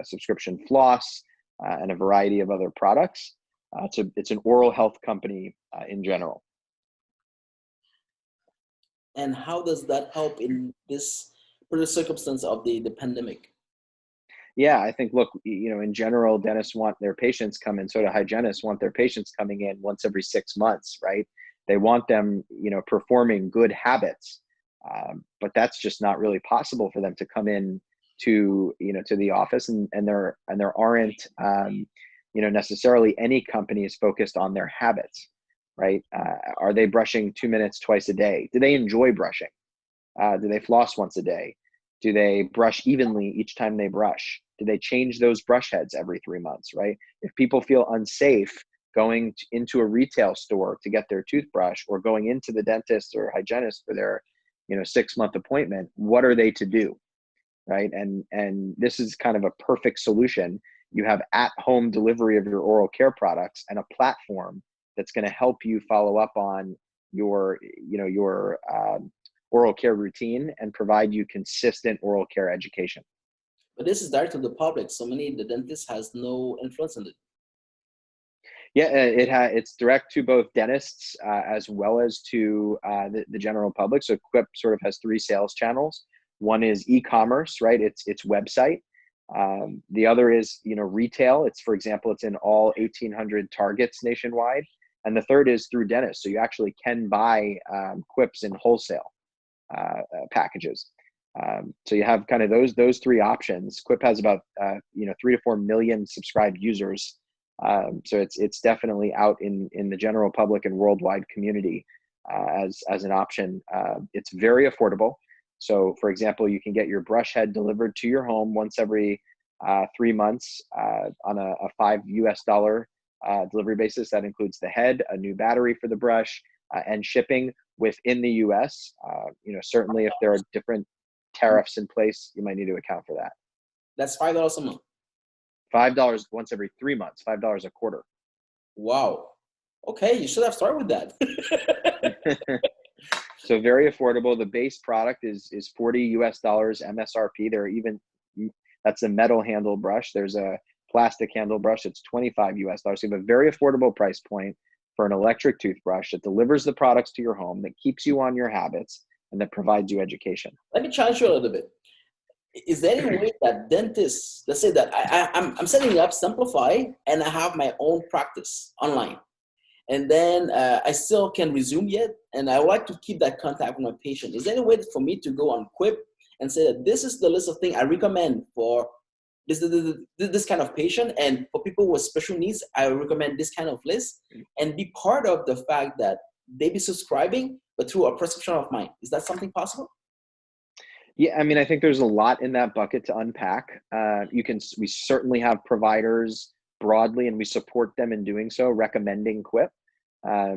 subscription floss, and a variety of other products. It's an oral health company in general. And how does that help in this circumstance of the pandemic? Yeah, I think, look, in general, dentists want their patients come in, so do hygienists want their patients coming in once every 6 months, right? They want them, performing good habits, but that's just not really possible for them to come in to the office, and there aren't, necessarily any companies focused on their habits, right? Are they brushing 2 minutes twice a day? Do they enjoy brushing? Do they floss once a day? Do they brush evenly each time they brush? Do they change those brush heads every 3 months, right? If people feel unsafe going into a retail store to get their toothbrush, or going into the dentist or hygienist for their 6-month appointment, what are they to do, right? And this is kind of a perfect solution. You have at-home delivery of your oral care products and a platform that's going to help you follow up on your oral care routine and provide you consistent oral care education. But this is direct to the public, so many the dentist has no influence on it. Yeah, it's direct to both dentists as well as to the general public. So Quip sort of has three sales channels. One is e-commerce, right? It's website. The other is, retail. It's, for example, it's in all 1,800 Targets nationwide. And the third is through dentists. So you actually can buy Quips in wholesale packages. So you have kind of those three options. Quip has about 3 to 4 million subscribed users. So it's definitely out in the general public and worldwide community as an option. It's very affordable. So, for example, you can get your brush head delivered to your home once every 3 months on a $5 delivery basis. That includes the head, a new battery for the brush, and shipping within the U.S. Certainly, if there are different tariffs in place, you might need to account for that. That's $5 a month. $5 once every 3 months. $5 a quarter. Wow. Okay, you should have started with that. So very affordable. The base product is $40 MSRP. There are even, that's a metal handle brush. There's a plastic handle brush. It's $25. So you have a very affordable price point for an electric toothbrush that delivers the products to your home, that keeps you on your habits, and that provides you education. Let me challenge you a little bit. Is there any way that dentists, let's say that I'm setting up Simplify and I have my own practice online, and then I still can resume yet, and I would like to keep that contact with my patient. Is there any way for me to go on Quip and say that this is the list of things I recommend for this kind of patient, and for people with special needs, I recommend this kind of list, and be part of the fact that they be subscribing, but through a prescription of mine? Is that something possible? Yeah, I mean, I think there's a lot in that bucket to unpack. We certainly have providers broadly, and we support them in doing so, recommending Quip.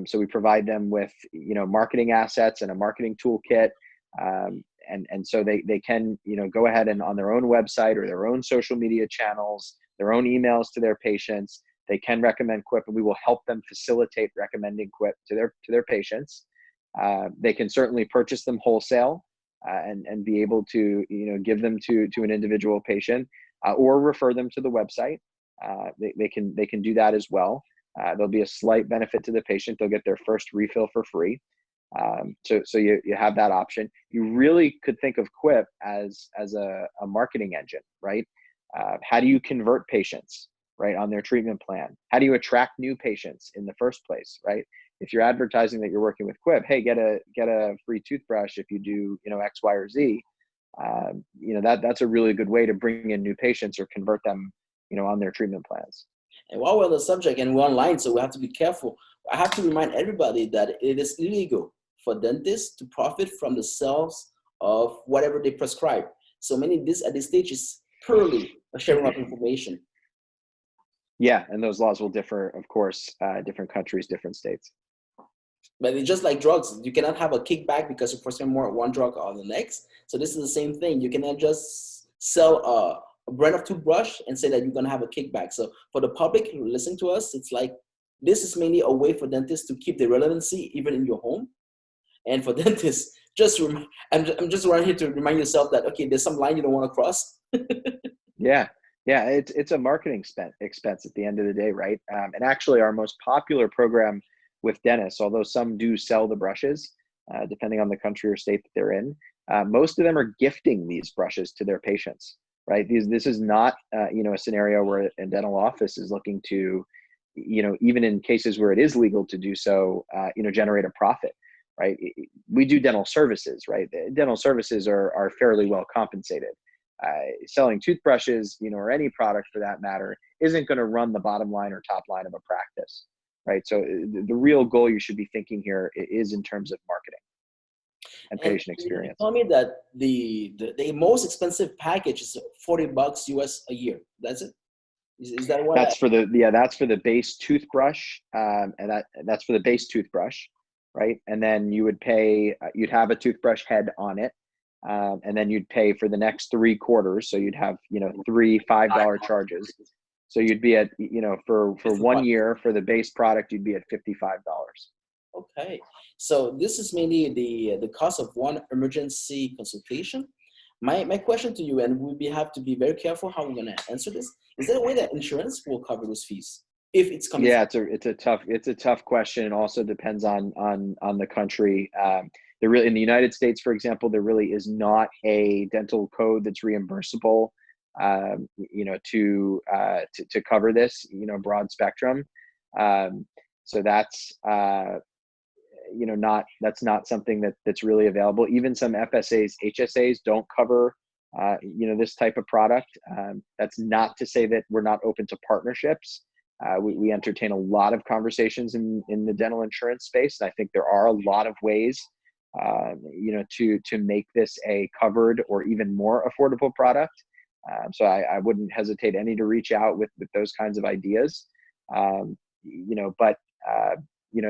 So we provide them with, marketing assets and a marketing toolkit. And so they can, go ahead and on their own website or their own social media channels, their own emails to their patients, they can recommend Quip, and we will help them facilitate recommending Quip to their patients. They can certainly purchase them wholesale. And be able to give them to an individual patient or refer them to the website. They can do that as well. There'll be a slight benefit to the patient. They'll get their first refill for free. So you have that option. You really could think of Quip as a marketing engine, right? How do you convert patients, right, on their treatment plan? How do you attract new patients in the first place, right? If you're advertising that you're working with Quip, hey, get a free toothbrush if you do, X, Y, or Z. That's a really good way to bring in new patients or convert them, on their treatment plans. And while we're on the subject and we're online, so we have to be careful. I have to remind everybody that it is illegal for dentists to profit from the sales of whatever they prescribe. So many of this at this stage is purely a sharing of information. Yeah, and those laws will differ, of course, different countries, different states. But it's just like drugs. You cannot have a kickback because you prescribe more one drug or the next. So this is the same thing. You cannot just sell a brand of toothbrush and say that you're going to have a kickback. So for the public who listen to us, it's like this is mainly a way for dentists to keep the relevancy even in your home. And for dentists, I'm just around here to remind yourself that, okay, there's some line you don't want to cross. Yeah, it's a marketing expense at the end of the day, right? And actually our most popular program with dentists, although some do sell the brushes, depending on the country or state that they're in, most of them are gifting these brushes to their patients, right? This is not, a scenario where a dental office is looking to, even in cases where it is legal to do so, generate a profit, right? We do dental services, right? Dental services are fairly well compensated. Selling toothbrushes, or any product for that matter, isn't going to run the bottom line or top line of a practice. Right. So the real goal you should be thinking here is in terms of marketing and patient experience. You told me that the most expensive package is $40 US a year. That's it. Is that what? That's for the base toothbrush, and that's for the base toothbrush, right? And then you would pay. You'd have a toothbrush head on it, and then you'd pay for the next 3 quarters. So you'd have 3 $5 charges. So you'd be at, for 1 year for the base product, you'd be at $55. Okay, so this is mainly the cost of one emergency consultation. My question to you, and we have to be very careful how we're gonna answer this. Is there a way that insurance will cover those fees if it's coming? Yeah, it's a tough question. It also depends on the country. There really, in the United States, for example, there really is not a dental code that's reimbursable, to cover this, broad spectrum. So that's not something that's really available. Even some FSAs, HSAs don't cover, this type of product. That's not to say that we're not open to partnerships. We entertain a lot of conversations in the dental insurance space. And I think there are a lot of ways, to make this a covered or even more affordable product. So I wouldn't hesitate any to reach out with those kinds of ideas.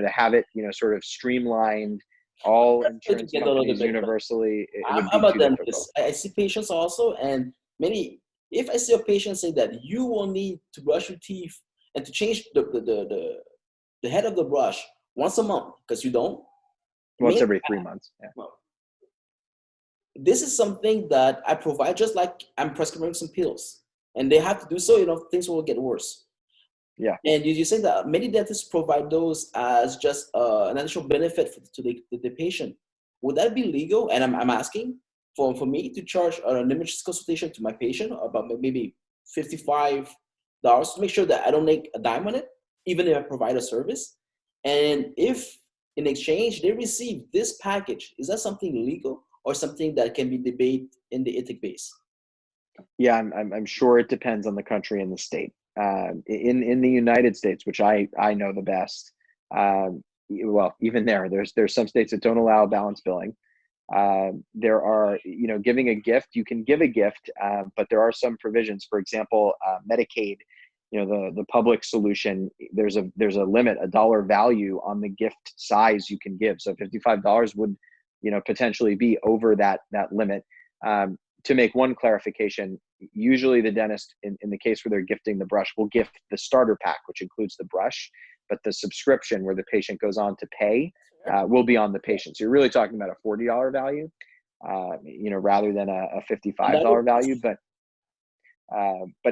To have it, sort of streamlined, all That's good to insurance get a little companies bit. universally, it would I'm be a too dentist. difficult. I see patients also, and many. If I see a patient say that you will need to brush your teeth and to change the head of the brush once a month because you don't. Once every 3 months. Yeah. Well, this is something that I provide, just like I'm prescribing some pills, and they have to do so. Things will get worse. Yeah. And you say that many dentists provide those as just an additional benefit to the patient. Would that be legal? And I'm asking for me to charge an image consultation to my patient about maybe $55 to make sure that I don't make a dime on it, even if I provide a service. And if in exchange they receive this package, is that something legal or something that can be debated in the ethic base? Yeah, I'm sure it depends on the country and the state. In the United States, which I know the best, well, even there's some states that don't allow balance billing. There are, giving a gift, you can give a gift, but there are some provisions. For example, Medicaid, the public solution, there's a limit, a dollar value on the gift size you can give. So $55 would, potentially be over that limit. To make one clarification, usually the dentist, in the case where they're gifting the brush, will gift the starter pack, which includes the brush, but the subscription where the patient goes on to pay will be on the patient. So you're really talking about a $40 value, rather than a $55 value. But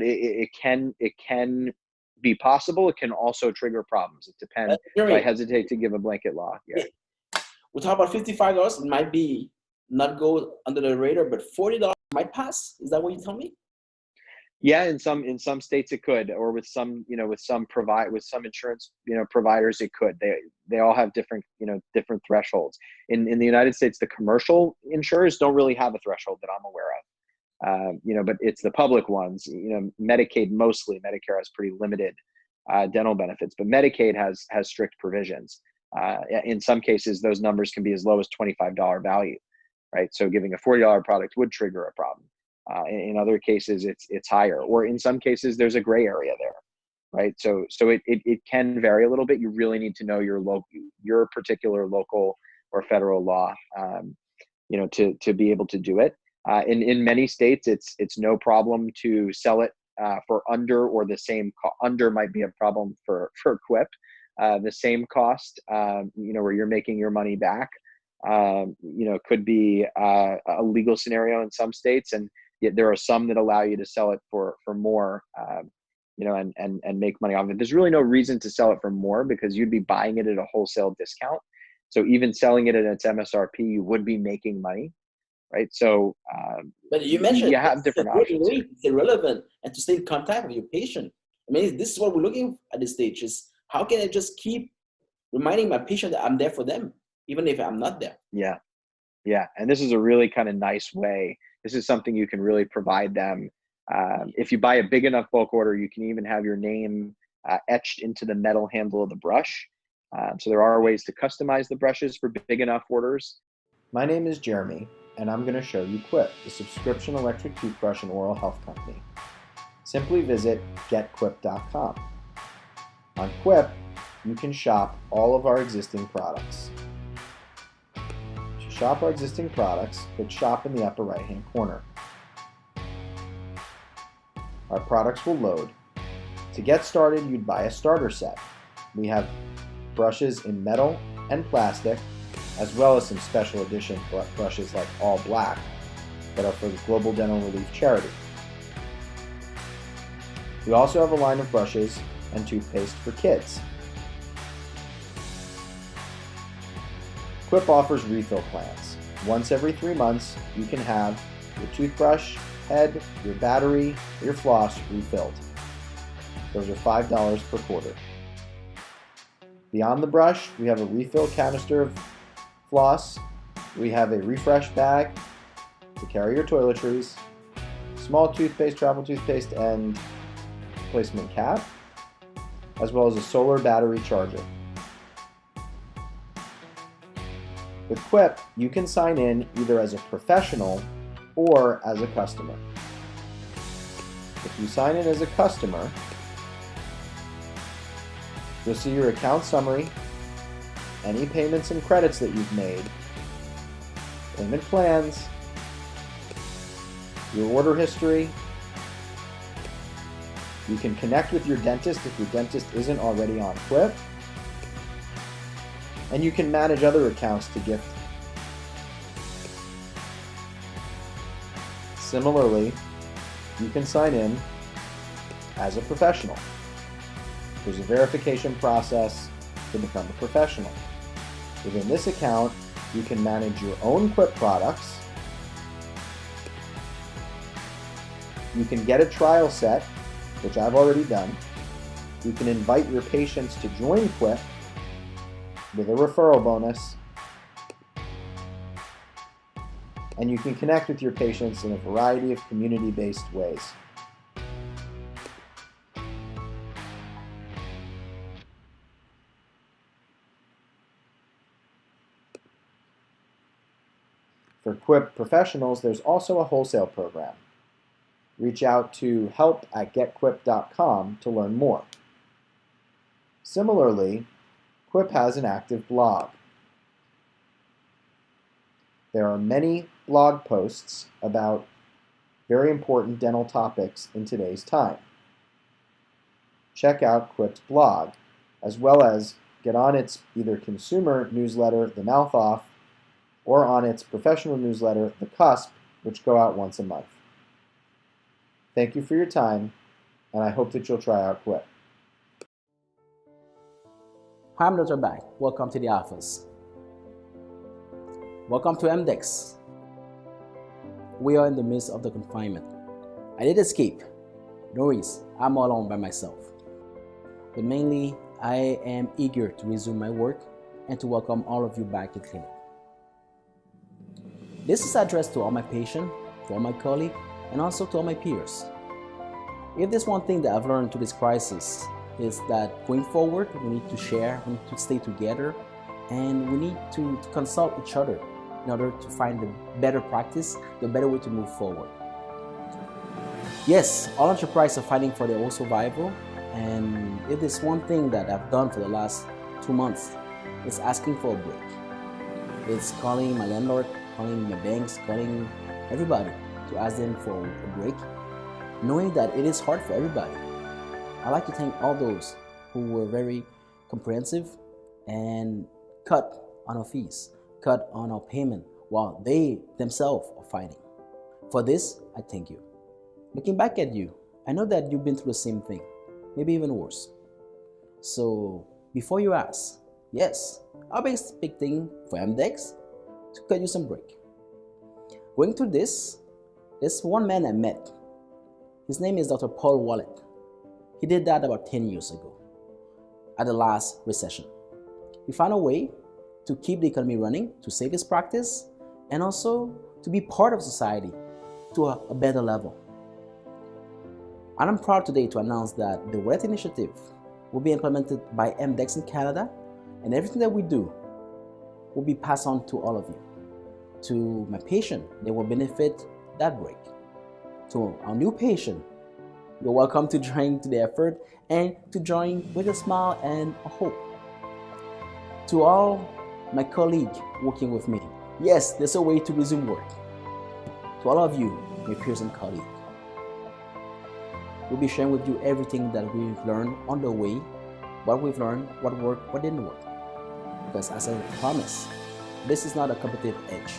it can be possible. It can also trigger problems. It depends. So I hesitate to give a blanket law. Yeah. We'll talk about $55. It might be not go under the radar, but $40 might pass. Is that what you tell me? Yeah, in some states it could, or with some insurance, providers it could. They all have different thresholds. In the United States, the commercial insurers don't really have a threshold that I'm aware of. But it's the public ones. Medicaid mostly. Medicare has pretty limited dental benefits, but Medicaid has strict provisions. In some cases, those numbers can be as low as $25 value, right? So giving a $40 product would trigger a problem. In other cases, it's higher, or in some cases, there's a gray area there, right? So it can vary a little bit. You really need to know your particular local or federal law, to be able to do it. In many states, it's no problem to sell it for under or the same. Under might be a problem for Quip. The same cost, where you're making your money back, could be a legal scenario in some states, and yet there are some that allow you to sell it for more, and make money off it. There's really no reason to sell it for more because you'd be buying it at a wholesale discount. So even selling it at its MSRP, you would be making money, right? So, but you mentioned you have different options. It's irrelevant, and to stay in contact with your patient. I mean, this is what we're looking at this stage: is how can I just keep reminding my patient that I'm there for them, even if I'm not there? Yeah, and this is a really kind of nice way. This is something you can really provide them. If you buy a big enough bulk order, you can even have your name etched into the metal handle of the brush. So there are ways to customize the brushes for big enough orders. My name is Jeremy, and I'm going to show you Quip, the subscription electric toothbrush and oral health company. Simply visit getquip.com. On Quip, you can shop all of our existing products. To shop our existing products, click Shop in the upper right-hand corner. Our products will load. To get started, you'd buy a starter set. We have brushes in metal, and plastic, as well as some special edition brushes like all black that are for the Global Dental Relief charity. We also have a line of brushes and toothpaste for kids. Quip offers refill plans. Once every 3 months, you can have your toothbrush, head, your battery, or your floss refilled. Those are $5 per quarter. Beyond the brush, we have a refill canister of floss. We have a refresh bag to carry your toiletries, small toothpaste, travel toothpaste, and replacement cap, as well as a solar battery charger. With Quip, you can sign in either as a professional or as a customer. If you sign in as a customer, you'll see your account summary, any payments and credits that you've made, payment plans, your order history. You can connect with your dentist if your dentist isn't already on Quip, and you can manage other accounts to gift. Similarly, you can sign in as a professional. There's a verification process to become a professional. Within this account, you can manage your own Quip products. You can get a trial set, which I've already done. You can invite your patients to join Quip with a referral bonus. And you can connect with your patients in a variety of community-based ways. For Quip professionals, there's also a wholesale program. Reach out to help@getquip.com to learn more. Similarly, Quip has an active blog. There are many blog posts about very important dental topics in today's time. Check out Quip's blog, as well as get on its either consumer newsletter, The Mouth Off, or on its professional newsletter, The Cusp, which go out once a month. Thank you for your time, and I hope that you'll try out Quip. Hi, I'm Dr. Bang. Welcome to the office. Welcome to MDEX. We are in the midst of the confinement. I did escape. No worries, I'm all alone by myself. But mainly, I am eager to resume my work and to welcome all of you back to clinic. This is addressed to all my patients, to all my colleagues, and also to all my peers. If there's one thing that I've learned through this crisis, is that going forward, we need to share, we need to stay together, and we need to consult each other in order to find the better practice, the better way to move forward. Yes, all enterprises are fighting for their own survival, and if there's one thing that I've done for the last 2 months, it's asking for a break. It's calling my landlord, calling my banks, calling everybody to ask them for a break, knowing that it is hard for everybody. I'd like to thank all those who were very comprehensive and cut on our fees, cut on our payment while they themselves are fighting. For this, I thank you. Looking back at you, I know that you've been through the same thing, maybe even worse. So before you ask, yes, I'll be expecting for MDEX to cut you some break. Going through this, there's one man I met. His name is Dr. Paul Wallet. He did that about 10 years ago, at the last recession. He found a way to keep the economy running, to save his practice, and also to be part of society to a better level. And I'm proud today to announce that the Wallet Initiative will be implemented by MDEX in Canada, and everything that we do will be passed on to all of you. To my patient, they will benefit that break. To our new patient, you're welcome to join to the effort and to join with a smile and a hope. To all my colleagues working with me, yes, there's a way to resume work. To all of you, my peers and colleagues, we'll be sharing with you everything that we've learned on the way, what we've learned, what worked, what didn't work. Because as I promised, this is not a competitive edge.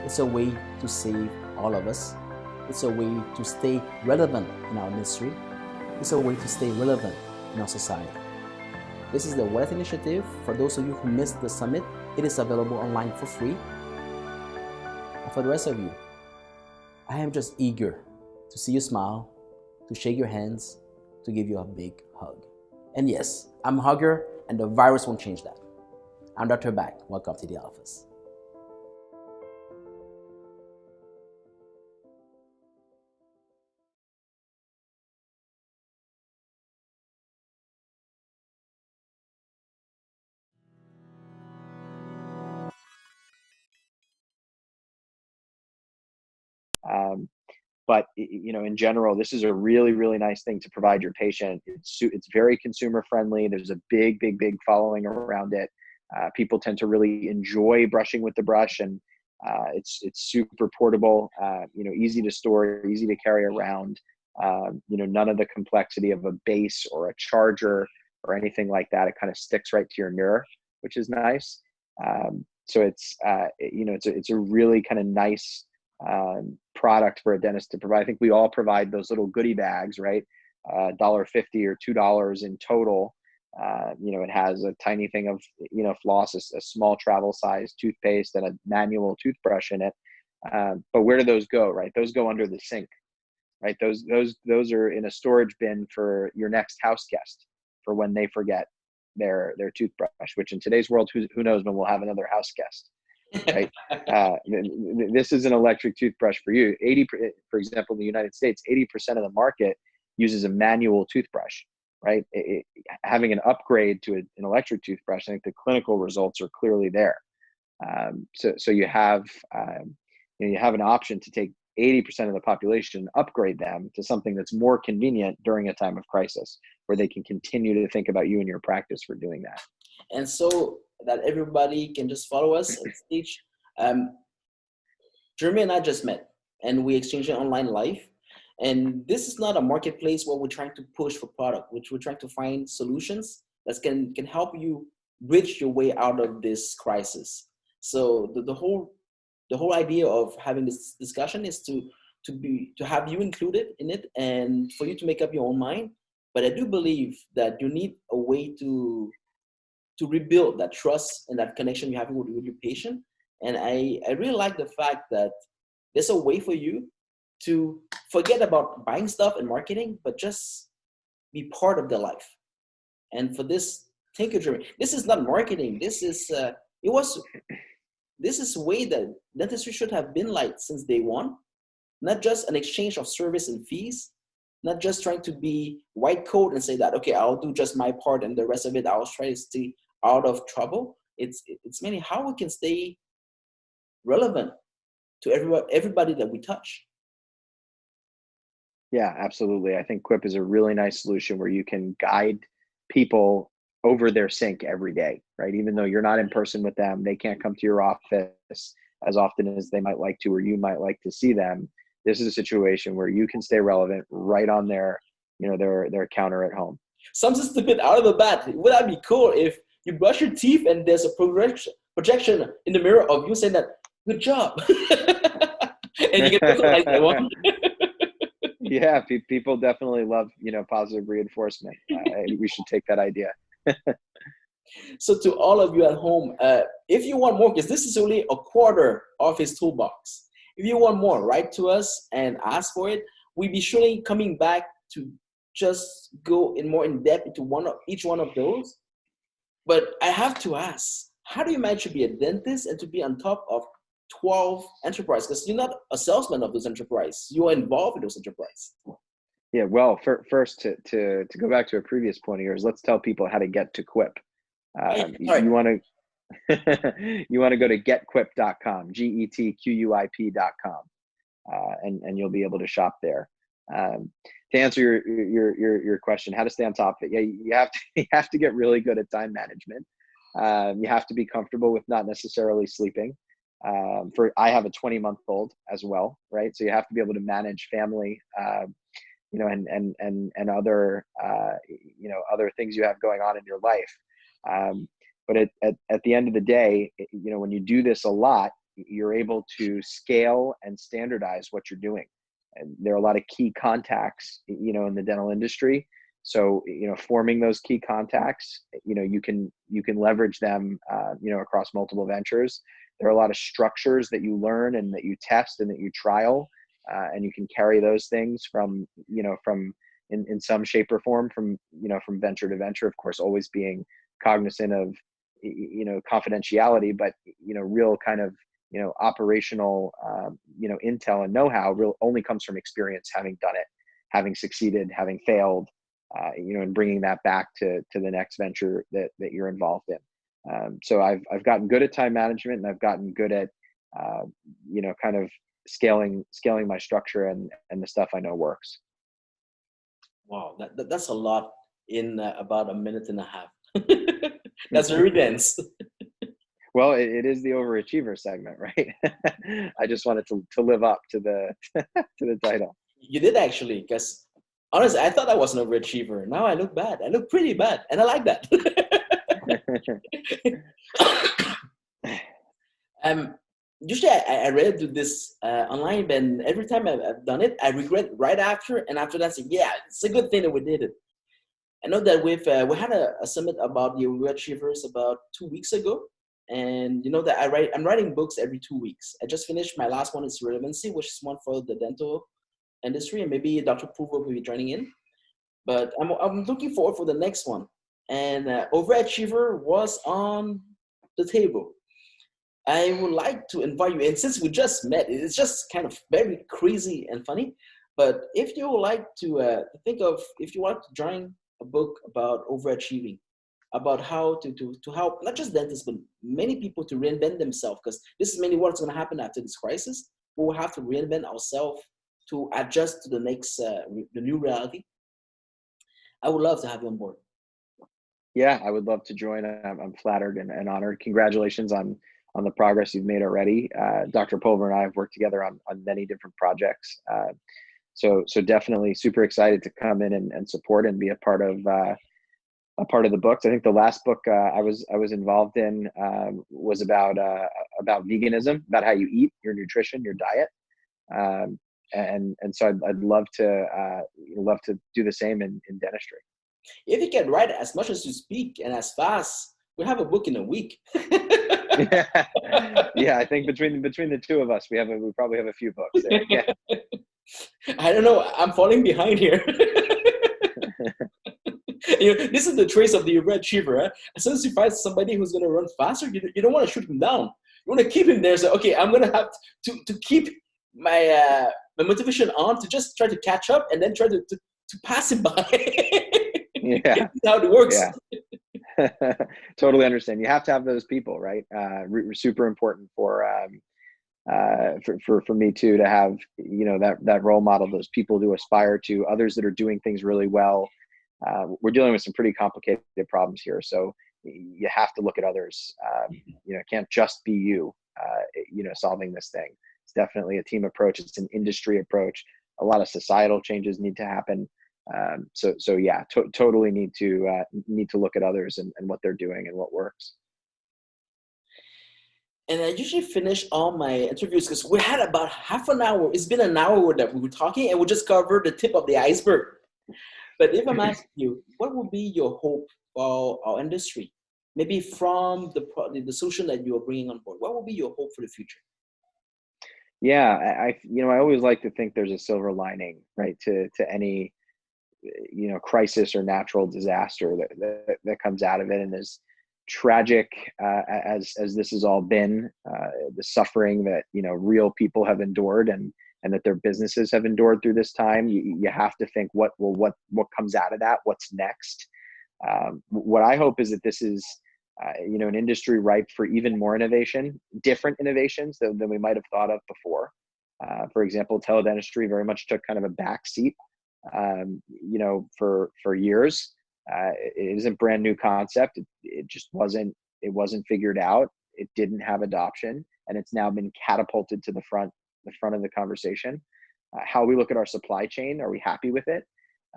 It's a way to save all of us. It's a way to stay relevant in our industry. It's a way to stay relevant in our society. This is the Wealth Initiative. For those of you who missed the summit, it is available online for free. And for the rest of you, I am just eager to see you smile, to shake your hands, to give you a big hug. And yes, I'm a hugger, and the virus won't change that. I'm Dr. Back. Welcome to the office. But in general, this is a really, really nice thing to provide your patient. It's very consumer friendly. There's a big, big, big following around it. People tend to really enjoy brushing with the brush, and it's super portable. Easy to store, easy to carry around. None of the complexity of a base or a charger or anything like that. It kind of sticks right to your mirror, which is nice. So it's a really kind of nice product for a dentist to provide. I think we all provide those little goodie bags, right? $1.50 or $2 in total. It has a tiny thing of, floss, a small travel size toothpaste, and a manual toothbrush in it. But where do those go, right? Those go under the sink, right? Those are in a storage bin for your next house guest, for when they forget their toothbrush, which in today's world, who knows when we'll have another house guest. Right. This is an electric toothbrush for you. For example, in the United States, 80% of the market uses a manual toothbrush, right? Having an upgrade to an electric toothbrush, I think the clinical results are clearly there. So you have an option to take 80% of the population, upgrade them to something that's more convenient during a time of crisis, where they can continue to think about you and your practice for doing that. And so that everybody can just follow us and stage. Jeremy and I just met, and we exchanged an online life. And this is not a marketplace where we're trying to push for product, which we're trying to find solutions that can help you bridge your way out of this crisis. So the whole idea of having this discussion is to have you included in it, and for you to make up your own mind. But I do believe that you need a way to rebuild that trust and that connection you have with your patient. And I really like the fact that there's a way for you to forget about buying stuff and marketing, but just be part of their life. And for this, thank you, Jeremy. This is not marketing. This is a way that dentistry should have been like since day one. Not just an exchange of service and fees, not just trying to be white coat and say that, okay, I'll do just my part and the rest of it, I'll try to stay out of trouble. It's mainly how we can stay relevant to everybody that we touch. Yeah, absolutely. I think Quip is a really nice solution where you can guide people over their sink every day, right? Even though you're not in person with them, they can't come to your office as often as they might like to, or you might like to see them. This is a situation where you can stay relevant right on their counter at home. Something stupid out of the bat. Would that be cool if you brush your teeth and there's a projection in the mirror of you saying that, good job. And you can personalize that one. Yeah, people definitely love, positive reinforcement. We should take that idea. So to all of you at home, if you want more, because this is only a quarter of his toolbox. If you want more, write to us and ask for it. We'll be surely coming back to just go more in depth into each one of those. But I have to ask, how do you manage to be a dentist and to be on top of 12 enterprises? Because you're not a salesman of those enterprises. You are involved in those enterprises. Yeah, well, first to go back to a previous point of yours, let's tell people how to get to Quip. You want to go to getquip.com, getquip.com, and you'll be able to shop there. To answer your question, how to stay on top of it? Yeah, you have to get really good at time management. You have to be comfortable with not necessarily sleeping. I have a 20-month-old as well, right? So you have to be able to manage family, and other, other things you have going on in your life. But at the end of the day, when you do this a lot, you're able to scale and standardize what you're doing. And there are a lot of key contacts, in the dental industry. So, forming those key contacts, you can leverage them, across multiple ventures. There are a lot of structures that you learn and that you test and that you trial, and you can carry those things from in some shape or form from venture to venture, of course, always being cognizant of, confidentiality, but, real kind of, operational, intel and know-how only comes from experience, having done it, having succeeded, having failed, and bringing that back to the next venture that you're involved in. So I've gotten good at time management, and I've gotten good at, kind of scaling my structure and the stuff I know works. Wow, that's a lot in about a minute and a half. That's very dense. Well, it is the overachiever segment, right? I just wanted to live up to the to the title. You did actually, because honestly, I thought I was an overachiever. Now I look bad. I look pretty bad, and I like that. Usually I read this online, and every time I've done it, I regret right after, and after that, I say, yeah, it's a good thing that we did it. I know that we had a summit about the overachievers about 2 weeks ago, and that I'm writing books every 2 weeks. I just finished my last one, it's Relevancy, which is one for the dental industry, and maybe Dr. Poover will be joining in. But I'm looking forward for the next one, and overachiever was on the table. I would like to invite you, and since we just met, it's just kind of very crazy and funny. But if you would like to think of, if you want to join a book about overachieving, about how to help not just dentists, but many people to reinvent themselves, because this is mainly what's going to happen after this crisis. We will have to reinvent ourselves to adjust to the next, the new reality. I would love to have you on board. Yeah, I would love to join. I'm flattered and honored. Congratulations on the progress you've made already. Dr. Pulver and I have worked together on many different projects. So definitely super excited to come in and support and be a part of the books. I think the last book I was involved in was about veganism, about how you eat, your nutrition, your diet. And so I'd love to do the same in dentistry. If you can write as much as you speak and as fast, we'll have a book in a week. Yeah, I think between the two of us, we probably have a few books there. Yeah. I don't know. I'm falling behind here. This is the trace of the overachiever. As soon as you find somebody who's going to run faster, you don't want to shoot him down. You want to keep him there. So, okay, I'm going to have to keep my motivation on to just try to catch up and then try to pass him by. Yeah. That's how it works. Yeah. Totally understand. You have to have those people, right? Super important for me too, to have, that role model, those people to aspire to, others that are doing things really well. We're dealing with some pretty complicated problems here. So you have to look at others. It can't just be you, solving this thing. It's definitely a team approach. It's an industry approach. A lot of societal changes need to happen. So yeah, totally need to look at others and what they're doing and what works. And I usually finish all my interviews, because we had about half an hour. It's been an hour that we were talking, and we just covered the tip of the iceberg. But if I'm asking you, what would be your hope for our industry? Maybe from the solution that you are bringing on board, what would be your hope for the future? Yeah, I always like to think there's a silver lining, right, to any, crisis or natural disaster that comes out of it. And as tragic as this has all been, the suffering that, real people have endured and that their businesses have endured through this time, you have to think what comes out of that, what's next. What I hope is that this is, an industry ripe for even more innovation, different innovations than we might have thought of before. For example, teledentistry very much took kind of a back seat, for years. It isn't a brand new concept. It just wasn't figured out. It didn't have adoption, and it's now been catapulted to the front of the conversation. How we look at our supply chain, are we happy with it?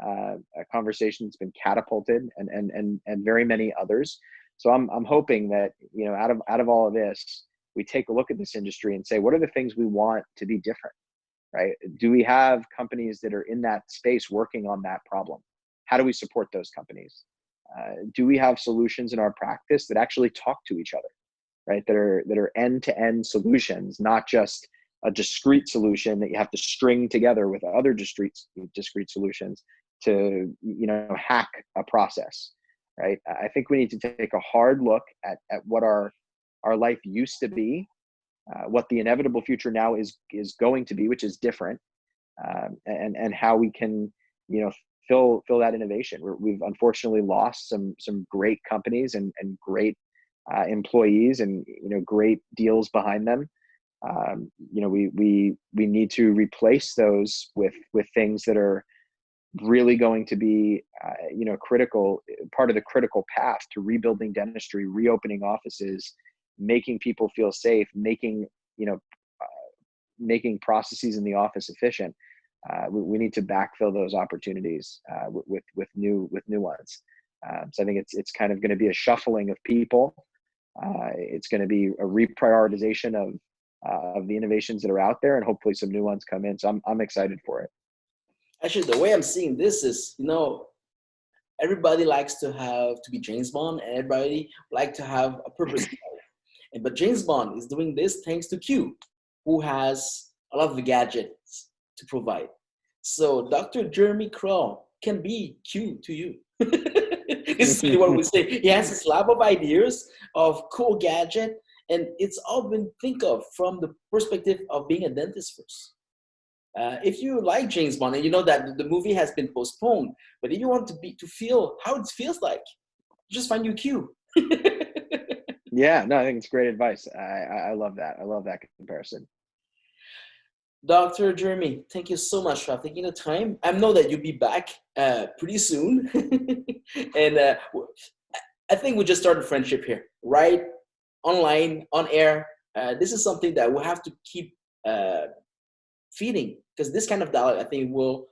A conversation that's been catapulted, and very many others. So I'm hoping that, you know, out of all of this, we take a look at this industry and say, what are the things we want to be different, right? Do we have companies that are in that space working on that problem? How do we support those companies? Do we have solutions in our practice that actually talk to each other, right? That are end-to-end solutions, not just a discrete solution that you have to string together with other discrete solutions to, you know, hack a process, right? I think we need to take a hard look at what our life used to be, what the inevitable future now is going to be, which is different, and how we can, you know, fill that innovation. We've unfortunately lost some great companies and great employees, and, you know, great deals behind them. You know, we need to replace those with things that are really going to be, you know, part of the critical path to rebuilding dentistry, reopening offices, making people feel safe, making processes in the office efficient. We need to backfill those opportunities with new ones. So I think it's kind of going to be a shuffling of people. It's going to be a reprioritization of the innovations that are out there, and hopefully some new ones come in. So I'm excited for it. Actually, the way I'm seeing this is, you know, everybody likes to be James Bond, and everybody like to have a purpose. But James Bond is doing this thanks to Q, who has a lot of the gadgets to provide. So Dr. Jeremy Krell can be Q to you. This is what we say. He has this lab of ideas of cool gadget, and it's all been think of from the perspective of being a dentist first. If you like James Bond, and you know that the movie has been postponed, but if you want to feel how it feels like, just find your Q. Yeah, no, I think it's great advice. I love that. I love that comparison. Dr. Jeremy, thank you so much for taking the time. I know that you'll be back pretty soon. And I think we just started a friendship here, right? Online, on air. This is something that we'll have to keep feeding, because this kind of dialogue, I think, will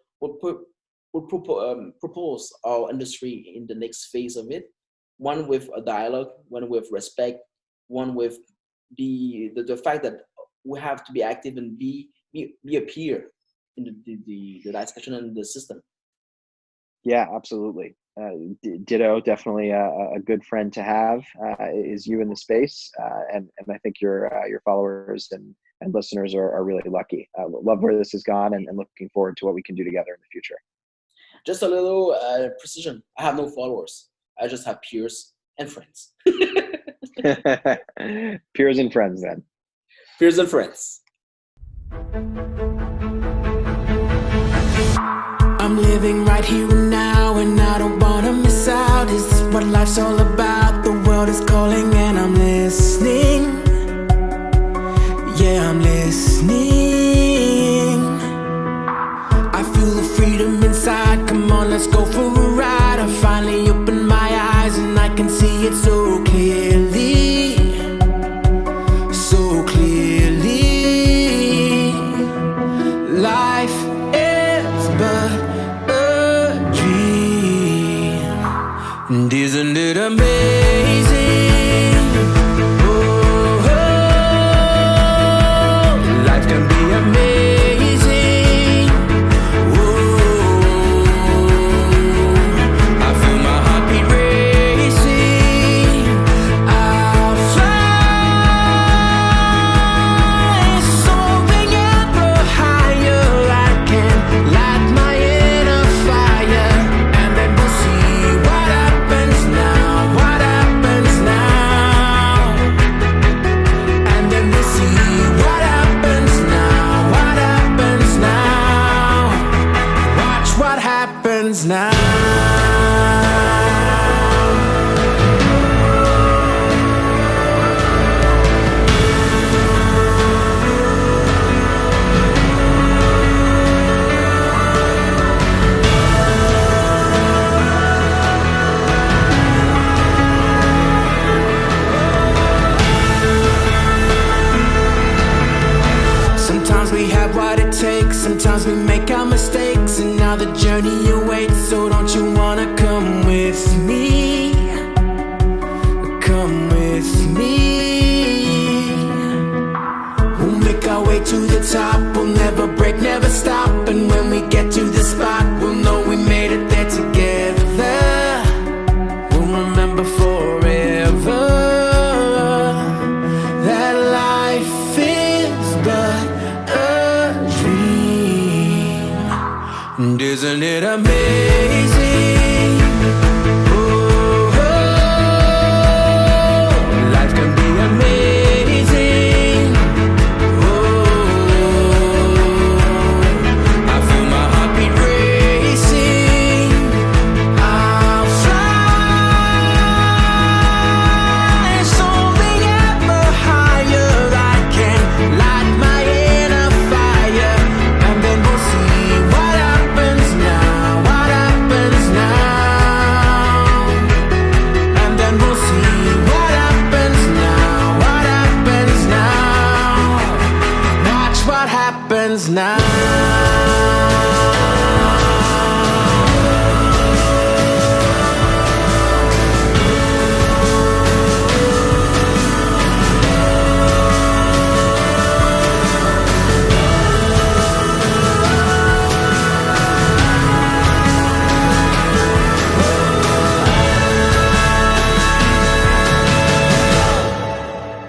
propose our industry in the next phase of it. One with a dialogue, one with respect, one with the fact that we have to be active and be a peer in the discussion and the system. Yeah, absolutely. Ditto. Definitely a good friend to have is you in the space, and I think your followers and listeners are really lucky. Love where this has gone, and looking forward to what we can do together in the future. Just a little precision. I have no followers. I just have peers and friends. Peers and friends, then. Peers and friends. I'm living right here and now, and I don't wanna miss out. Is this what life's all about? The world is calling and I'm listening. Yeah, I'm listening. I feel the freedom inside. Come on, let's go for a ride. I finally opened my eyes and I can see it so clearly. So clearly. Life is but a dream, and isn't it amazing? Oh, life can be amazing. Oh, I feel my heartbeat racing. I'll fly, soaring ever higher. I can light my inner fire, and then we'll see what happens now. What happens now? And then we'll see what happens now. What happens now? Watch what happens now. Sometimes we have what it takes, sometimes we make our mistakes, and now the journey awaits. So don't you wanna come with me? And isn't it amazing? Oh, life can be amazing. Oh, I feel my heartbeat racing. I'll fly soaring ever higher. I can light my inner fire, and then we'll see what happens now. What happens now? And then we'll see what happens now. What happens now? Watch what happens now.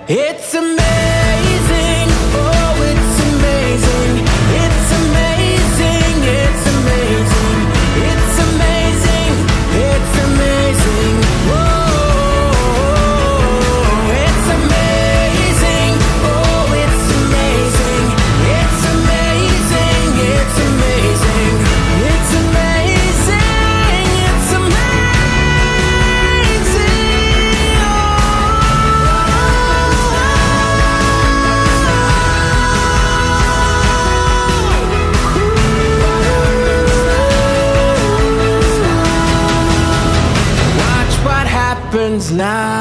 It's amazing, oh, it's amazing. It's amazing, it's amazing. It's amazing, it's amazing. Whoa, it's amazing, oh, it's amazing. It's amazing, it's amazing. It's amazing, it's amazing. Watch what happens now.